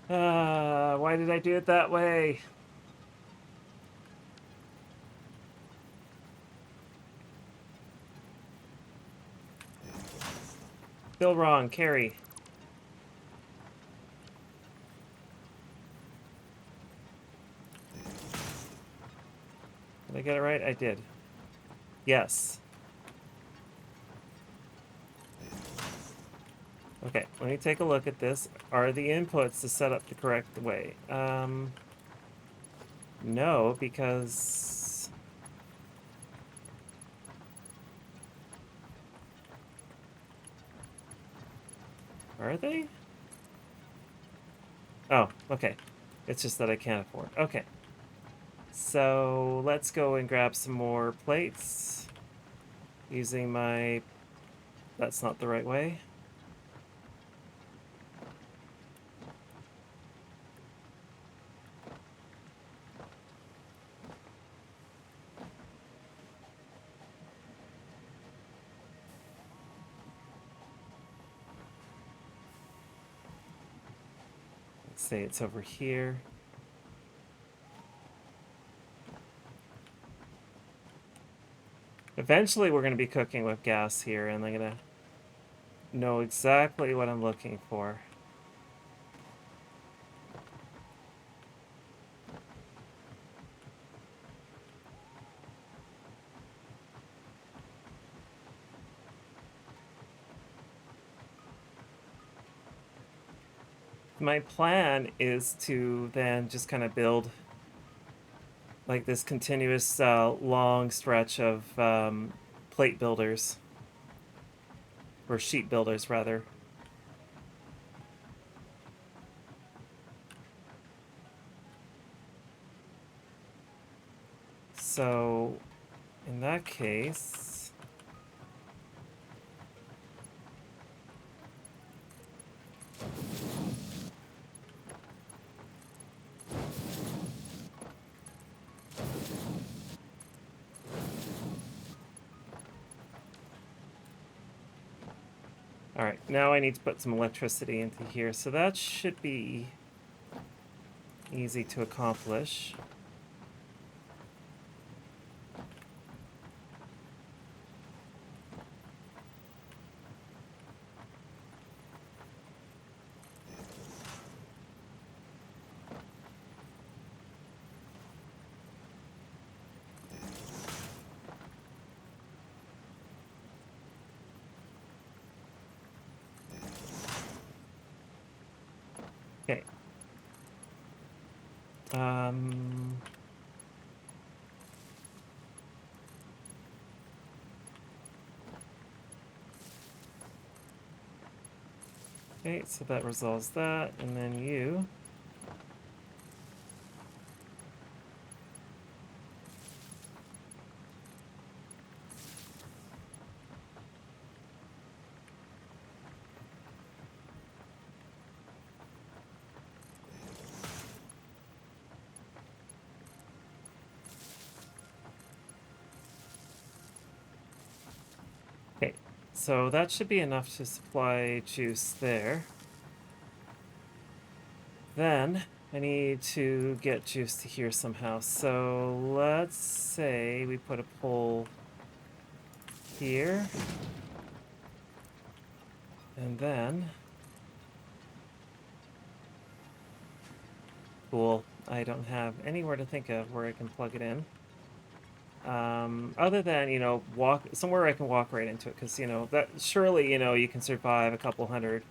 Why did I do it that way? Still wrong, carry. Did I get it right? I did. Yes. Okay, let me take a look at this. Are the inputs to set up the correct way? No, because... Are they? Oh, okay. It's just that I can't afford. Okay. So let's go and grab some more plates using my... That's not the right way. Let's say it's over here. Eventually we're going to be cooking with gas here, and I'm going to know exactly what I'm looking for. My plan is to then just kind of build like this continuous long stretch of plate builders, or sheet builders rather. So in that case, all right, now I need to put some electricity into here. So that should be easy to accomplish. Okay. Um, okay, so that resolves that, and then you. Okay, so that should be enough to supply juice there. Then I need to get juice to here somehow. So let's say we put a pole here. And then... Cool. I don't have anywhere to think of where I can plug it in. Other than, walk somewhere I can walk right into it. Because, that surely, you can survive a couple hundred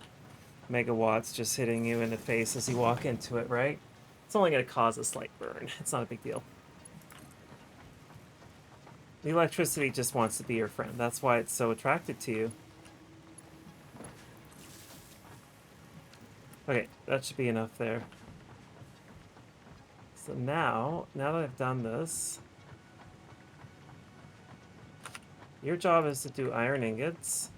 megawatts just hitting you in the face as you walk into it, right? It's only going to cause a slight burn. It's not a big deal. The electricity just wants to be your friend. That's why it's so attracted to you. Okay, that should be enough there. So now that I've done this, your job is to do iron ingots.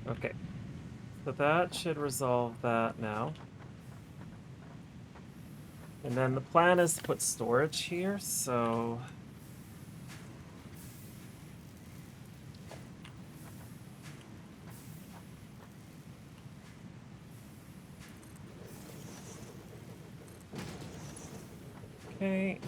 Okay, so that should resolve that now. And then the plan is to put storage here, so... Okay.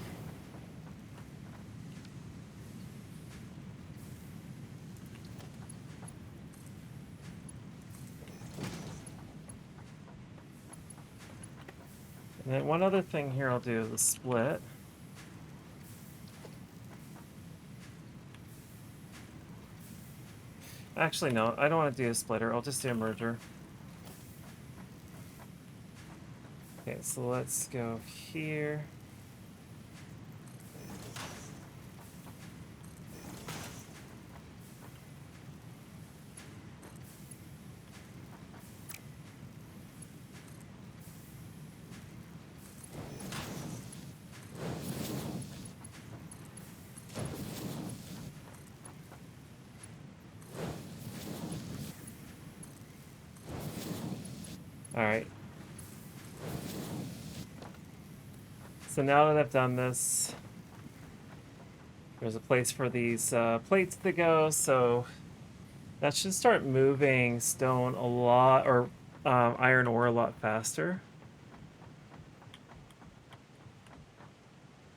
And then one other thing here I'll do is a split. Actually, no, I don't want to do a splitter. I'll just do a merger. Okay, so let's go here. All right. So now that I've done this, there's a place for these plates to go. So that should start moving stone a lot, or iron ore a lot faster.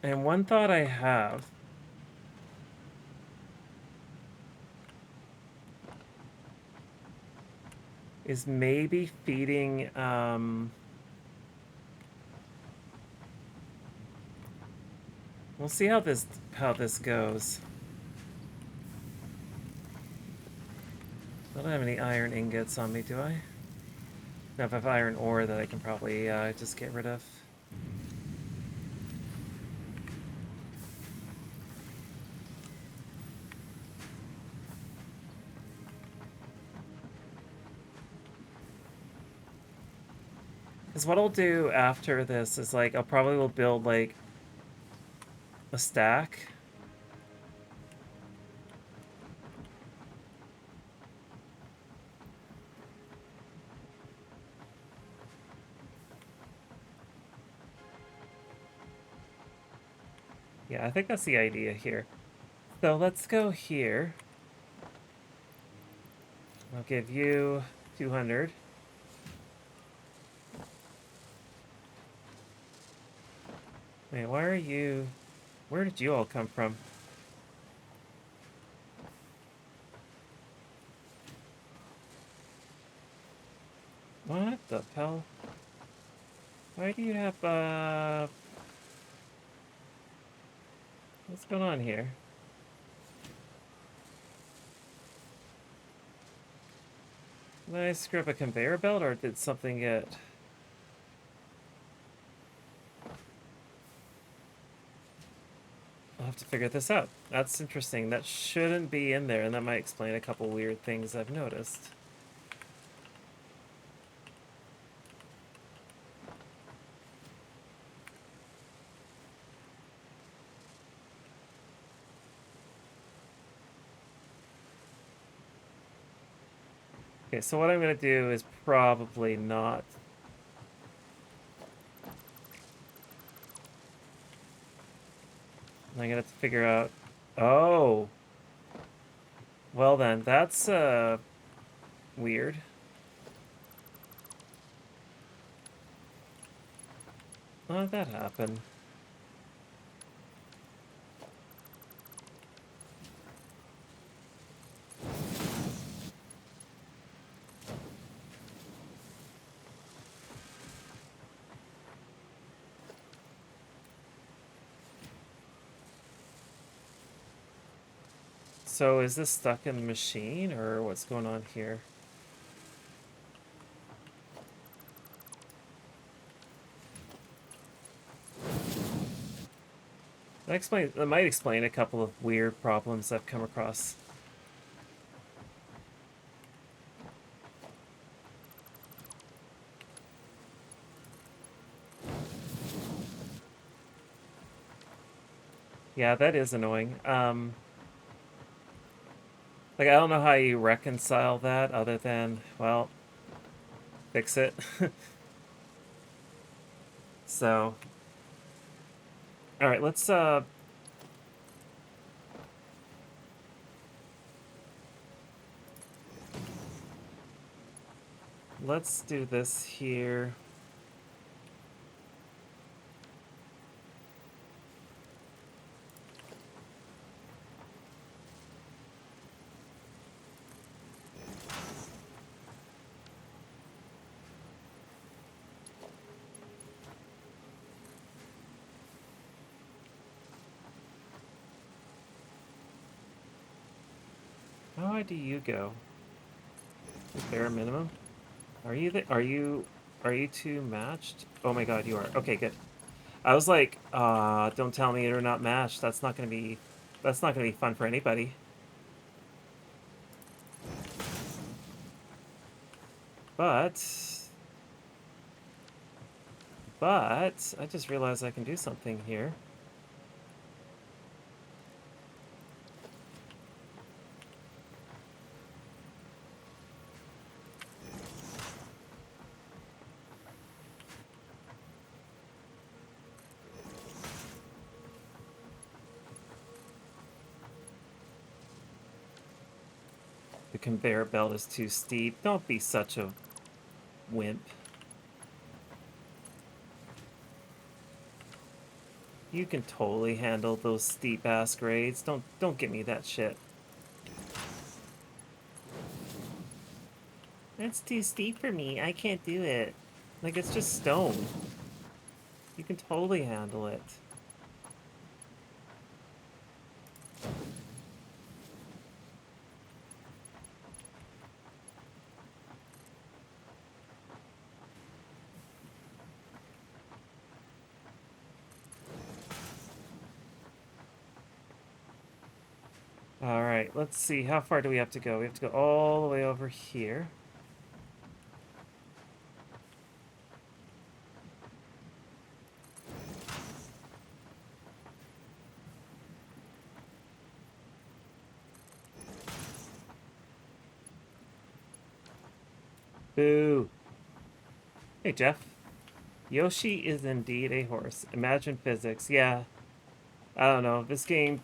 And one thought I have is maybe feeding. We'll see how this goes. I don't have any iron ingots on me, do I? No, if I have iron ore that I can probably just get rid of. Because what I'll do after this is like I'll probably will build like a stack. Yeah, I think that's the idea here. So let's go here. I'll give you 200. Wait, why are you... Where did you all come from? What the hell? Why do you have, what's going on here? Did I screw up a conveyor belt, or did something get... I'll have to figure this out. That's interesting. That shouldn't be in there, and that might explain a couple weird things I've noticed. Okay, so what I'm going to do is probably not... I'm going to have to figure out... Oh! Well then, that's, weird. How did that happen? So is this stuck in the machine, or what's going on here? That might explain a couple of weird problems I've come across. Yeah, that is annoying. Like, I don't know how you reconcile that other than, well, fix it. So, all right, let's do this here. How high do you go? Bare minimum. Are you two matched? Oh my god, you are. Okay, good. I was like, don't tell me you're not matched. That's not gonna be fun for anybody. But I just realized I can do something here. The conveyor belt is too steep. Don't be such a wimp. You can totally handle those steep ass grades. Don't give me that shit. That's too steep for me. I can't do it. Like, it's just stone. You can totally handle it. Alright, let's see. How far do we have to go? We have to go all the way over here. Boo. Hey, Jeff. Yoshi is indeed a horse. Imagine physics. Yeah. I don't know. This game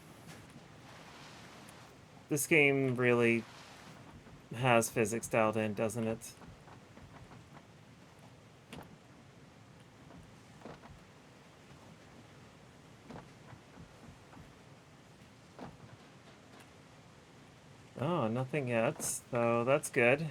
really has physics dialed in, doesn't it? Oh, nothing yet. So that's good.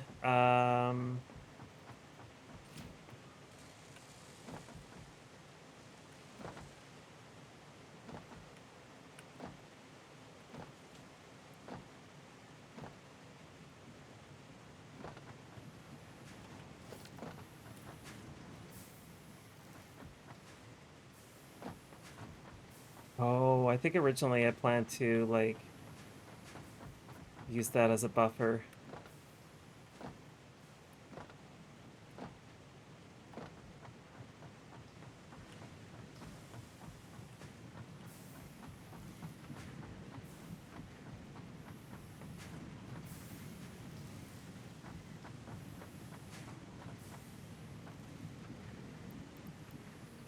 Oh, I think originally I planned to, like, use that as a buffer.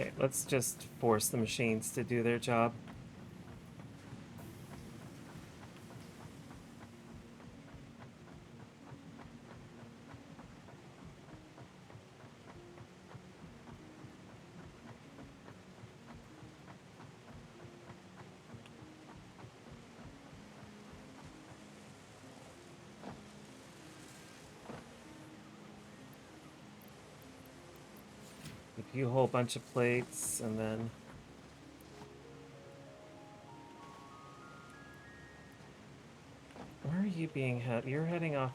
Okay, let's just force the machines to do their job. Give you a whole bunch of plates, and then... Where are you being head? You're heading off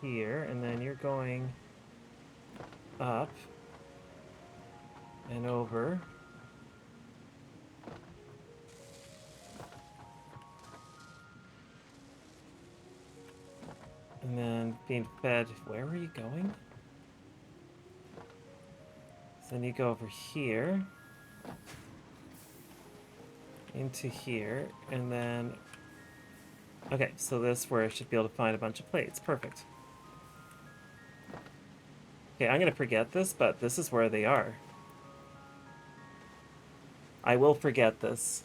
here, and then you're going up and over. And then being fed. Where were you going? So then you go over here. Into here. And then... Okay, so this is where I should be able to find a bunch of plates. Perfect. Okay, I'm going to forget this, but this is where they are. I will forget this.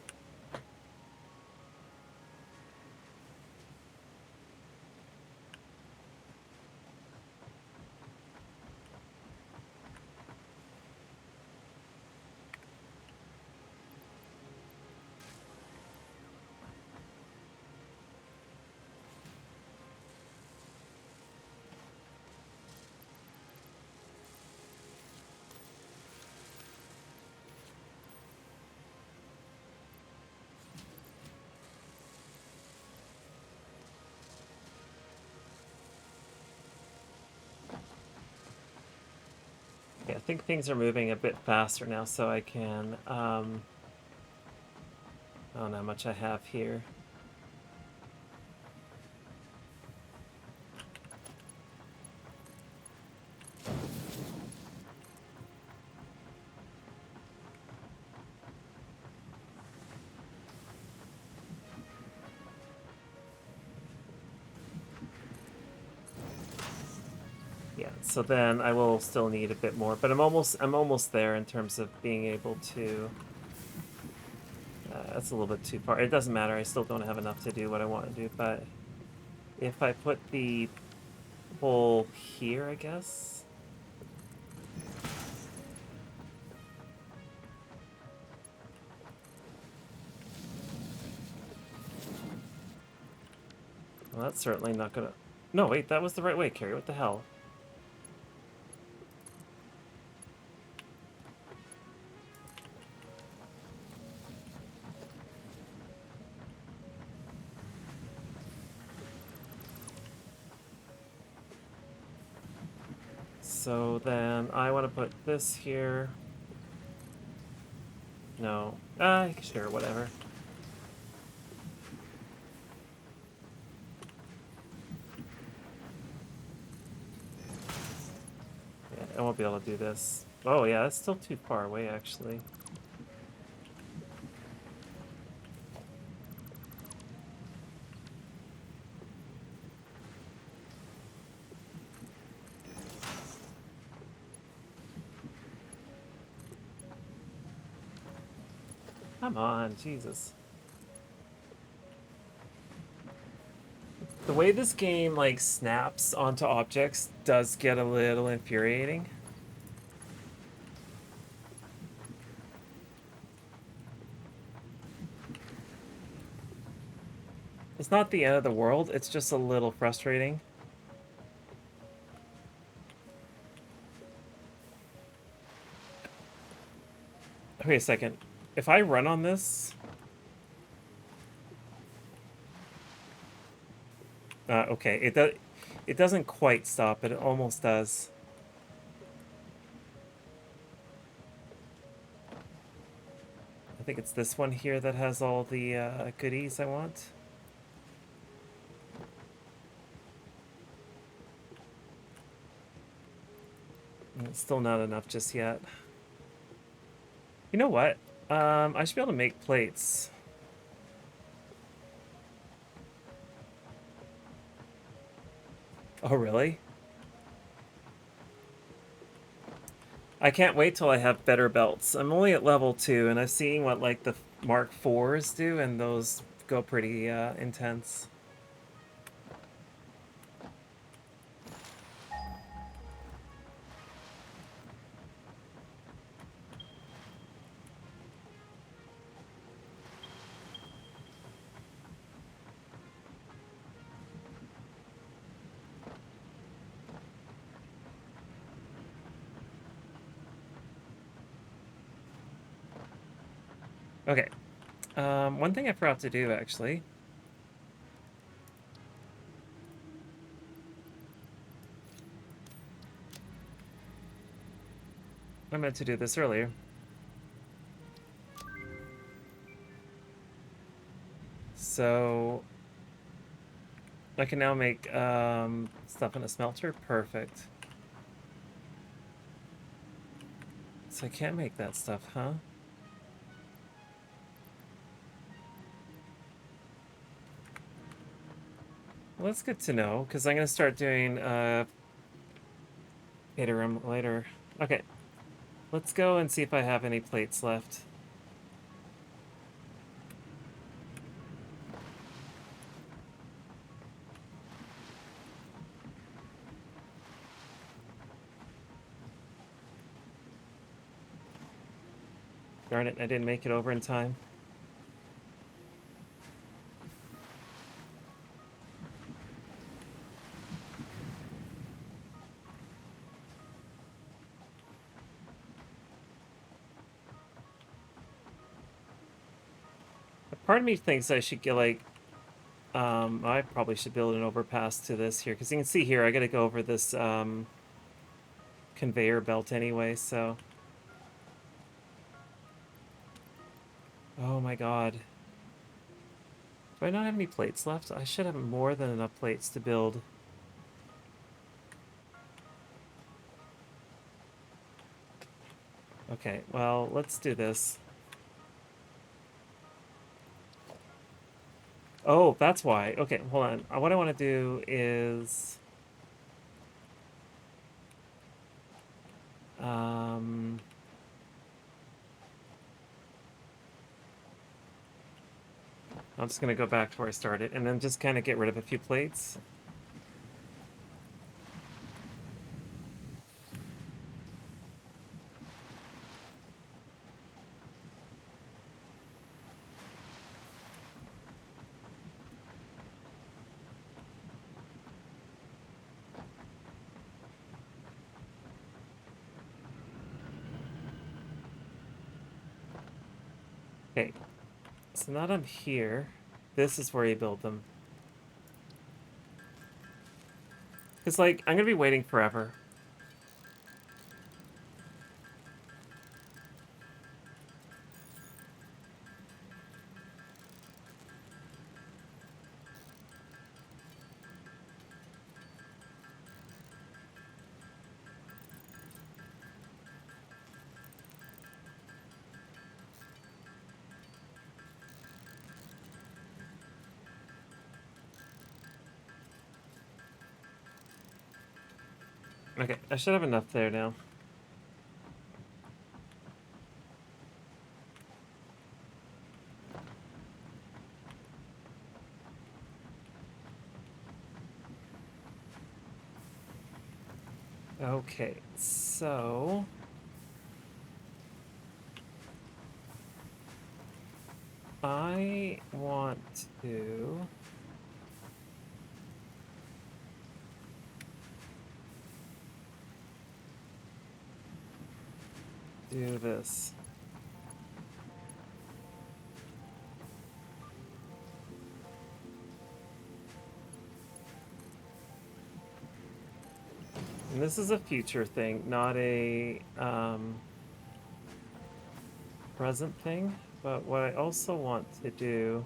think things are moving a bit faster now, so I can, I don't know how much I have here. Yeah, so then I will still need a bit more, but I'm almost there in terms of being able to. That's a little bit too far. It doesn't matter. I still don't have enough to do what I want to do, but if I put the hole here, I guess. Well, that's certainly not gonna. No, wait, that was the right way, Carrie. What the hell? So then I want to put this here. No. Sure, whatever. Yeah, I won't be able to do this. Oh, yeah, that's still too far away, actually. Come on, Jesus. The way this game, like, snaps onto objects does get a little infuriating. It's not the end of the world, it's just a little frustrating. Wait a second. If I run on this... okay, it doesn't quite stop, but it almost does. I think it's this one here that has all the goodies I want. And it's still not enough just yet. You know what? I should be able to make plates. Oh, really? I can't wait till I have better belts. I'm only at level 2, and I've seen what, like, the Mark IVs do, and those go pretty intense. Okay. One thing I forgot to do, actually. I meant to do this earlier. So... I can now make stuff in a smelter? Perfect. So I can't make that stuff, huh? Well, that's good to know, because I'm going to start doing Iterum later. Okay, let's go and see if I have any plates left. Darn it, I didn't make it over in time. Part of me thinks I should get, like, I probably should build an overpass to this here, because you can see here, I gotta go over this, conveyor belt anyway, so. Oh my god. Do I not have any plates left? I should have more than enough plates to build. Okay, well, let's do this. Oh, that's why. Okay, hold on. What I want to do is... Um... I'm just going to go back to where I started and then just kind of get rid of a few plates. Okay, so now that I'm here, this is where you build them. Because, like, I'm going to be waiting forever. Okay, I should have enough there now. Okay, so... I want to... do this. And this is a future thing, not a present thing. But what I also want to do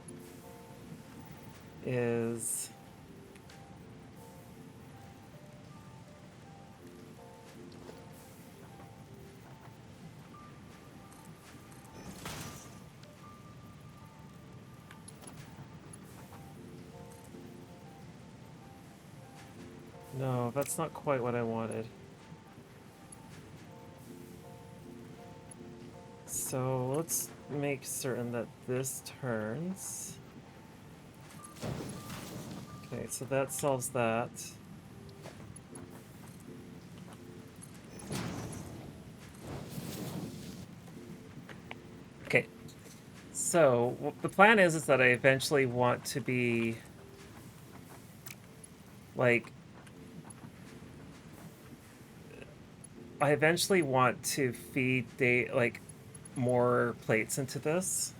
is... No, that's not quite what I wanted. So let's make certain that this turns. Okay, so that solves that. Okay, so the plan is that I eventually want to be like... I eventually want to feed like more plates into this.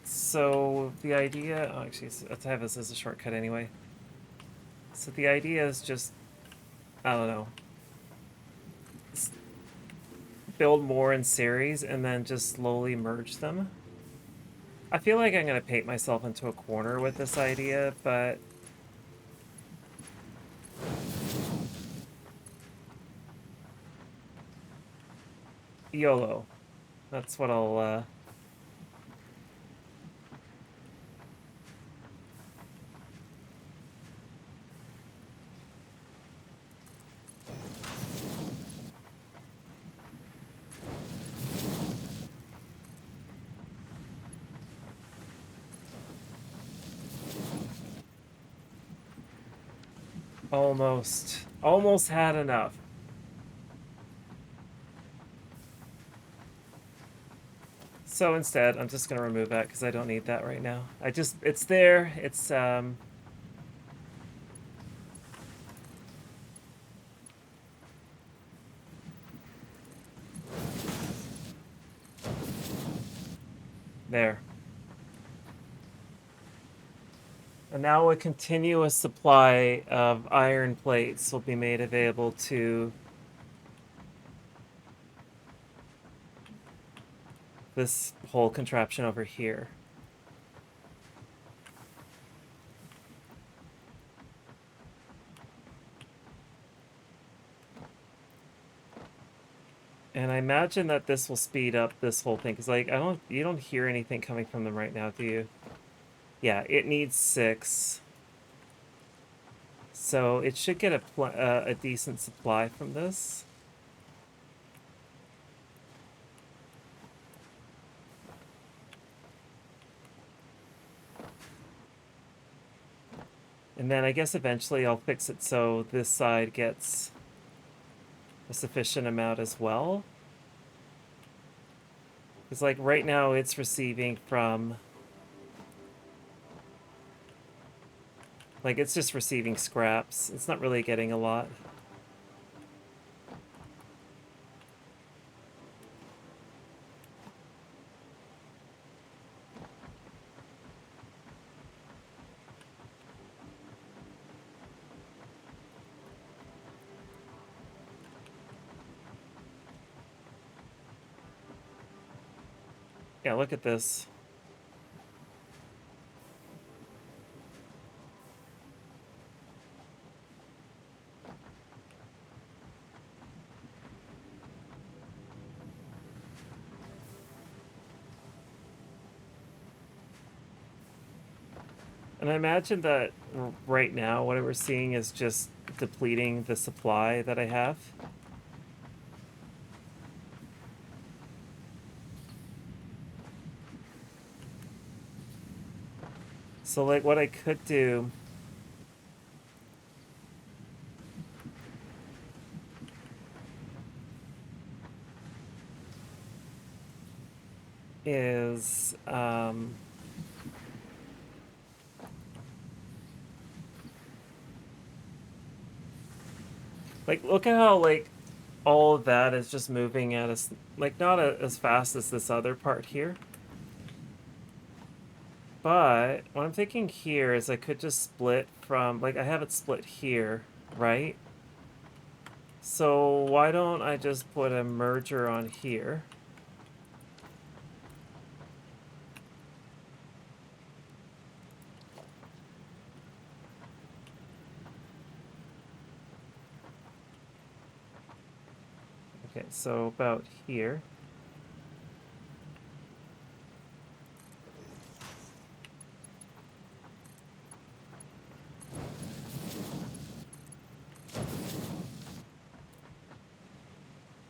So the idea, oh, actually, let's have this as a shortcut anyway. So the idea is just, I don't know, build more in series and then just slowly merge them. I feel like I'm going to paint myself into a corner with this idea, but YOLO. That's what I'll, almost had enough. So instead, I'm just going to remove that because I don't need that right now. It's there. It's, there. And now a continuous supply of iron plates will be made available to this whole contraption over here. And I imagine that this will speed up this whole thing, because like you don't hear anything coming from them right now, do you? Yeah, it needs 6. So it should get a decent supply from this. And then I guess eventually I'll fix it so this side gets a sufficient amount as well. Because like right now it's receiving from... Like it's just receiving scraps. It's not really getting a lot. Yeah, look at this. And I imagine that right now what we're seeing is just depleting the supply that I have. So like what I could do is like look at how like all of that is just moving at us, like not as fast as this other part here. But what I'm thinking here is I could just split from, like I have it split here, right? So why don't I just put a merger on here? Okay, so about here.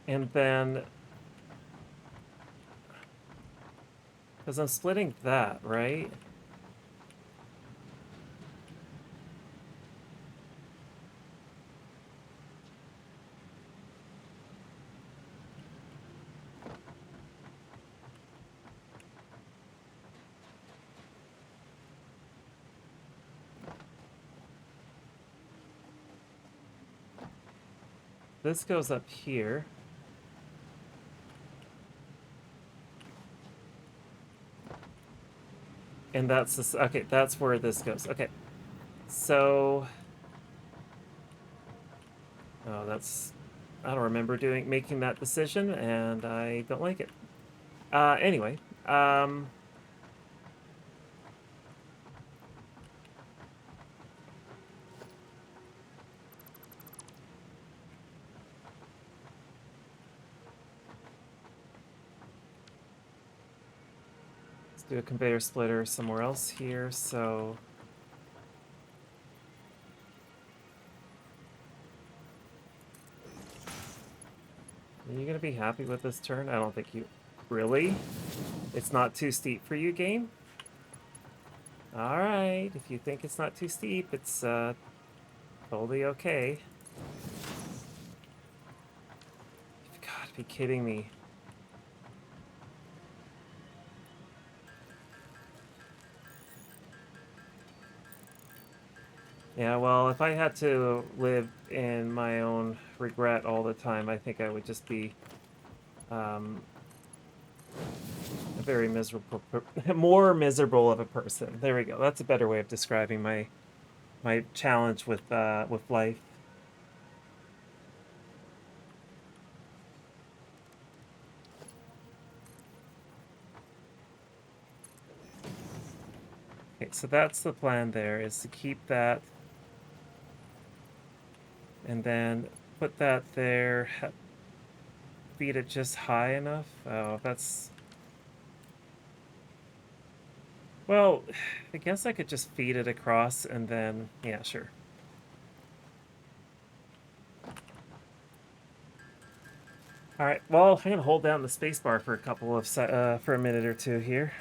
And then, because I'm splitting that, right? This goes up here. And that's this, okay, that's where this goes. Okay. So, oh, that's, I don't remember making that decision, and I don't like it. Anyway, let's do a conveyor splitter somewhere else here. So, are you gonna be happy with this turn? I don't think you, really? It's not too steep for you, game? Alright, if you think it's not too steep, it's totally okay. You've got to be kidding me. Yeah, well, if I had to live in my own regret all the time, I think I would just be... I'd very miserable, more miserable of a person. There we go. That's a better way of describing my challenge with life. Okay, so that's the plan there, is to keep that and then put that there, feed it just high enough. Oh, that's... Well, I guess I could just feed it across and then, yeah, sure. All right, well, I'm gonna hold down the spacebar for for a minute or two here.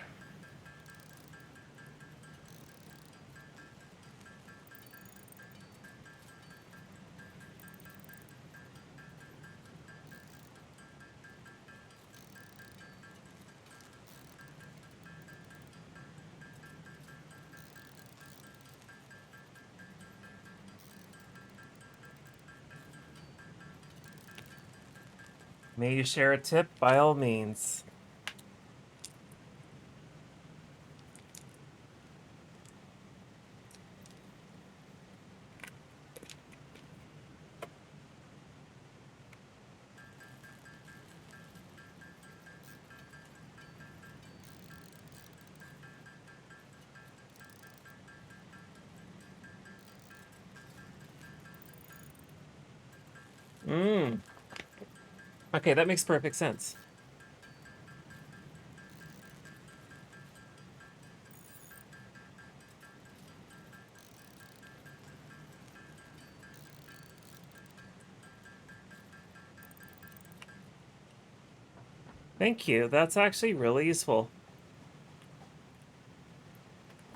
May you share a tip? By all means. Mm. Okay, that makes perfect sense. Thank you. That's actually really useful.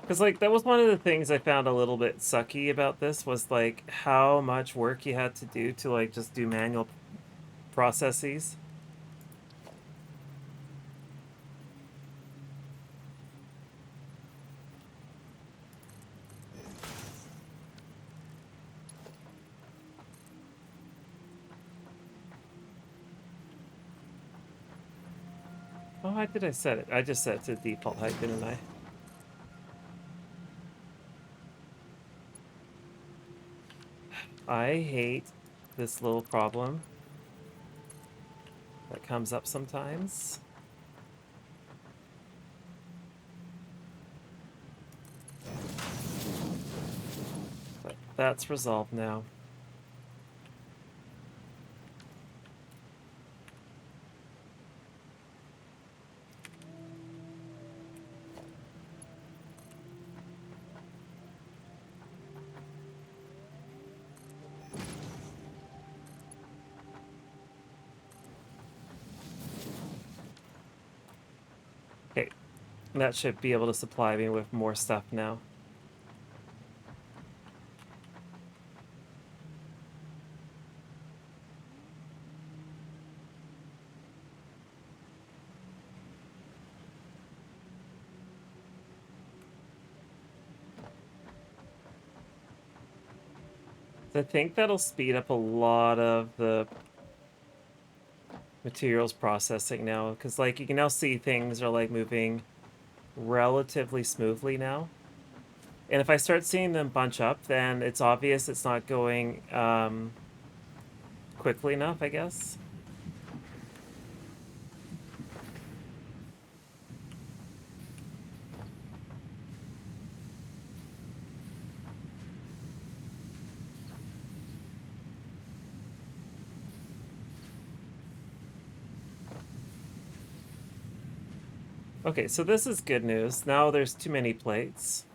Because, like, that was one of the things I found a little bit sucky about this was, like, how much work you had to do to, like, just do manual processes. Oh, how did I set it? I just set it to default height, didn't I? I hate this little problem that comes up sometimes. But that's resolved now. Okay, that should be able to supply me with more stuff now. I think that'll speed up a lot of the materials processing now, because, like, you can now see things are, like, moving relatively smoothly now. And if I start seeing them bunch up, then it's obvious it's not going quickly enough, I guess. Okay, so this is good news. Now there's too many plates.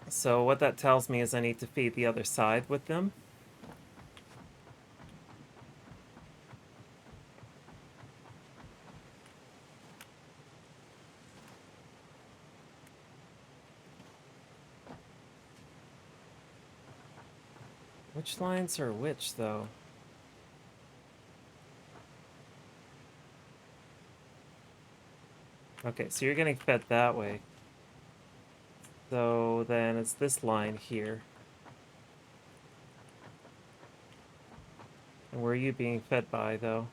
So what that tells me is I need to feed the other side with them. Which lines are which, though? Okay, so you're getting fed that way. So then it's this line here. And where are you being fed by, though?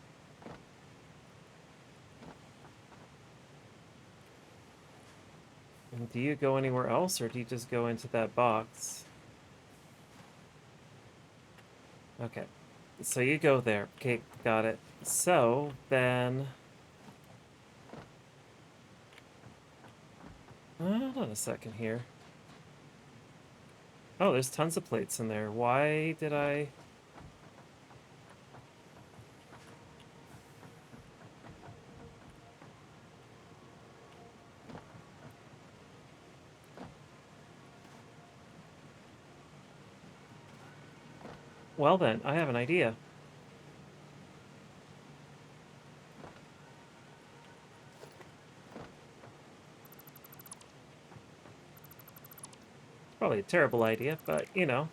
Do you go anywhere else, or do you just go into that box? Okay. So you go there. Okay, got it. So, then... Hold on a second here. Oh, there's tons of plates in there. Why did I... Well then, I have an idea. Probably a terrible idea, but, you know.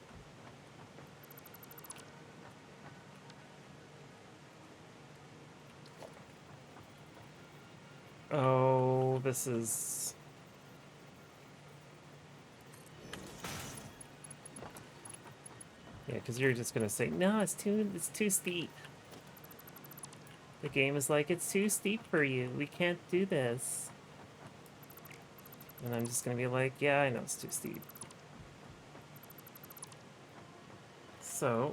Oh, this is... Yeah, because you're just gonna say, no, it's too steep. The game is like, it's too steep for you. We can't do this. And I'm just gonna be like, yeah, I know it's too steep. So...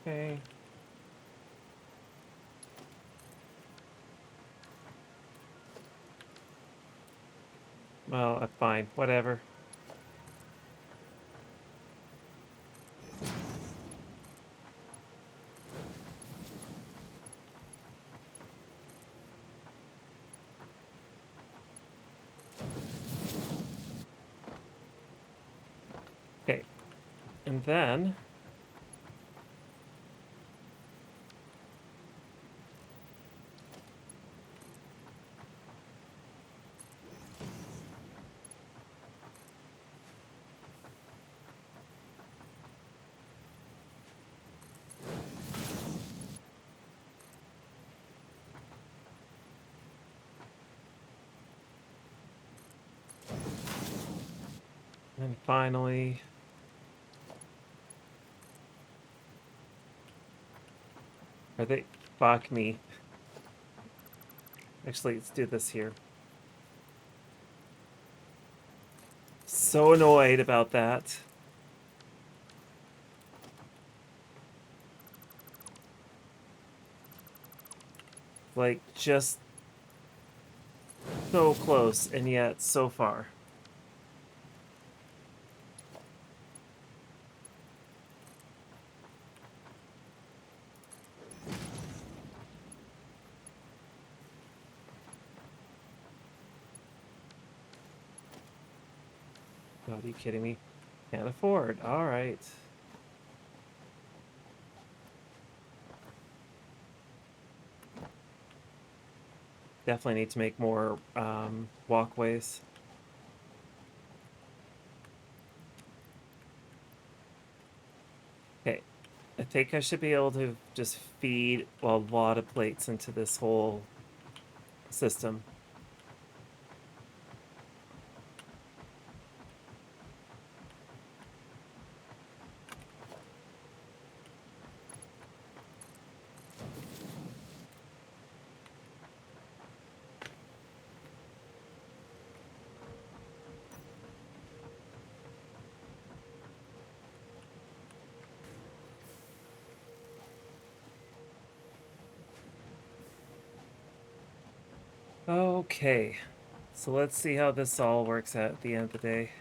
Okay. Well, fine. Whatever. Okay. And then... And finally... Are they... Fuck me. Actually, let's do this here. So annoyed about that. Like, just so close, and yet so far. God, are you kidding me? Can't afford. All right. Definitely need to make more walkways. Okay. I think I should be able to just feed a lot of plates into this whole system. Okay. So let's see how this all works out at the end of the day.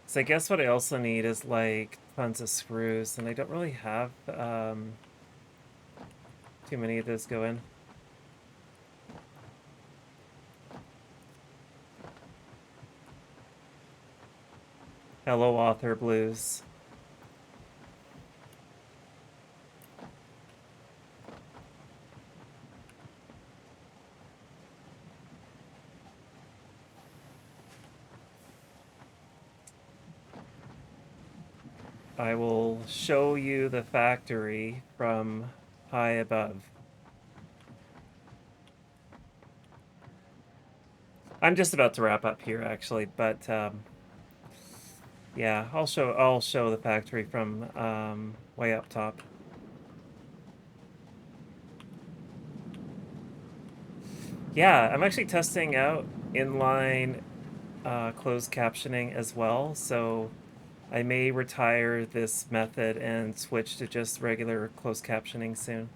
So I guess what I also need is like tons of screws, and I don't really have too many of those go in. Hello, Author Blues. I will show you the factory from high above. I'm just about to wrap up here, actually, but yeah, I'll show the factory from way up top. Yeah, I'm actually testing out inline closed captioning as well, so I may retire this method and switch to just regular closed captioning soon.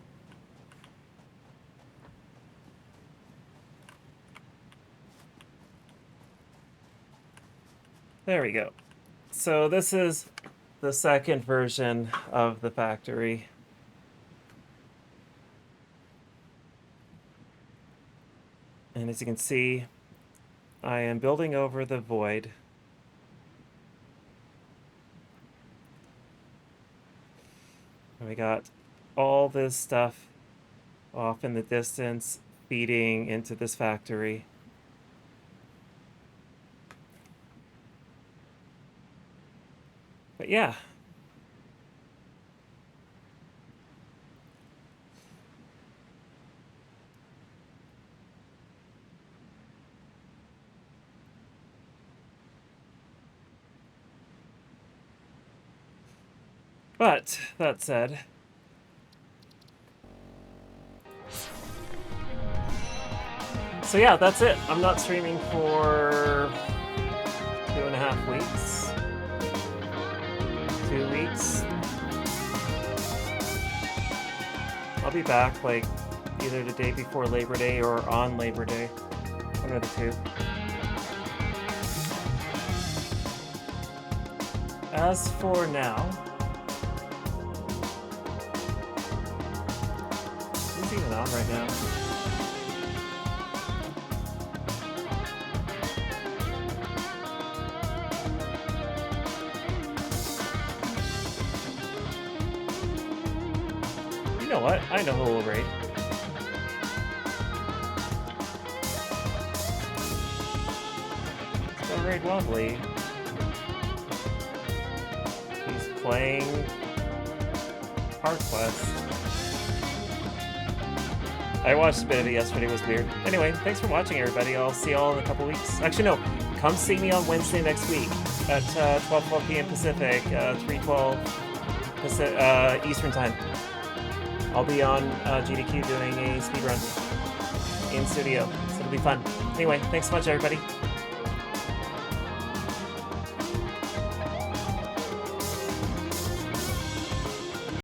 There we go. So this is the second version of the factory. And as you can see, I am building over the void. And we got all this stuff off in the distance feeding into this factory. But yeah. But that said, so yeah, that's it. I'm not streaming for 2.5 weeks. 2 weeks. I'll be back like either the day before Labor Day or on Labor Day. One of the two. As for now, who's even on right now? You know what? I know who will raid. Let's go raid Wobbly. He's playing Hard Quest. I watched a bit of it yesterday, it was weird. Anyway, thanks for watching, everybody. I'll see y'all in a couple weeks. Actually, no. Come see me on Wednesday next week at 12 p.m. Pacific, 3:12 Eastern Time. I'll be on GDQ doing a speedrun in studio, so it'll be fun. Anyway, thanks so much, everybody.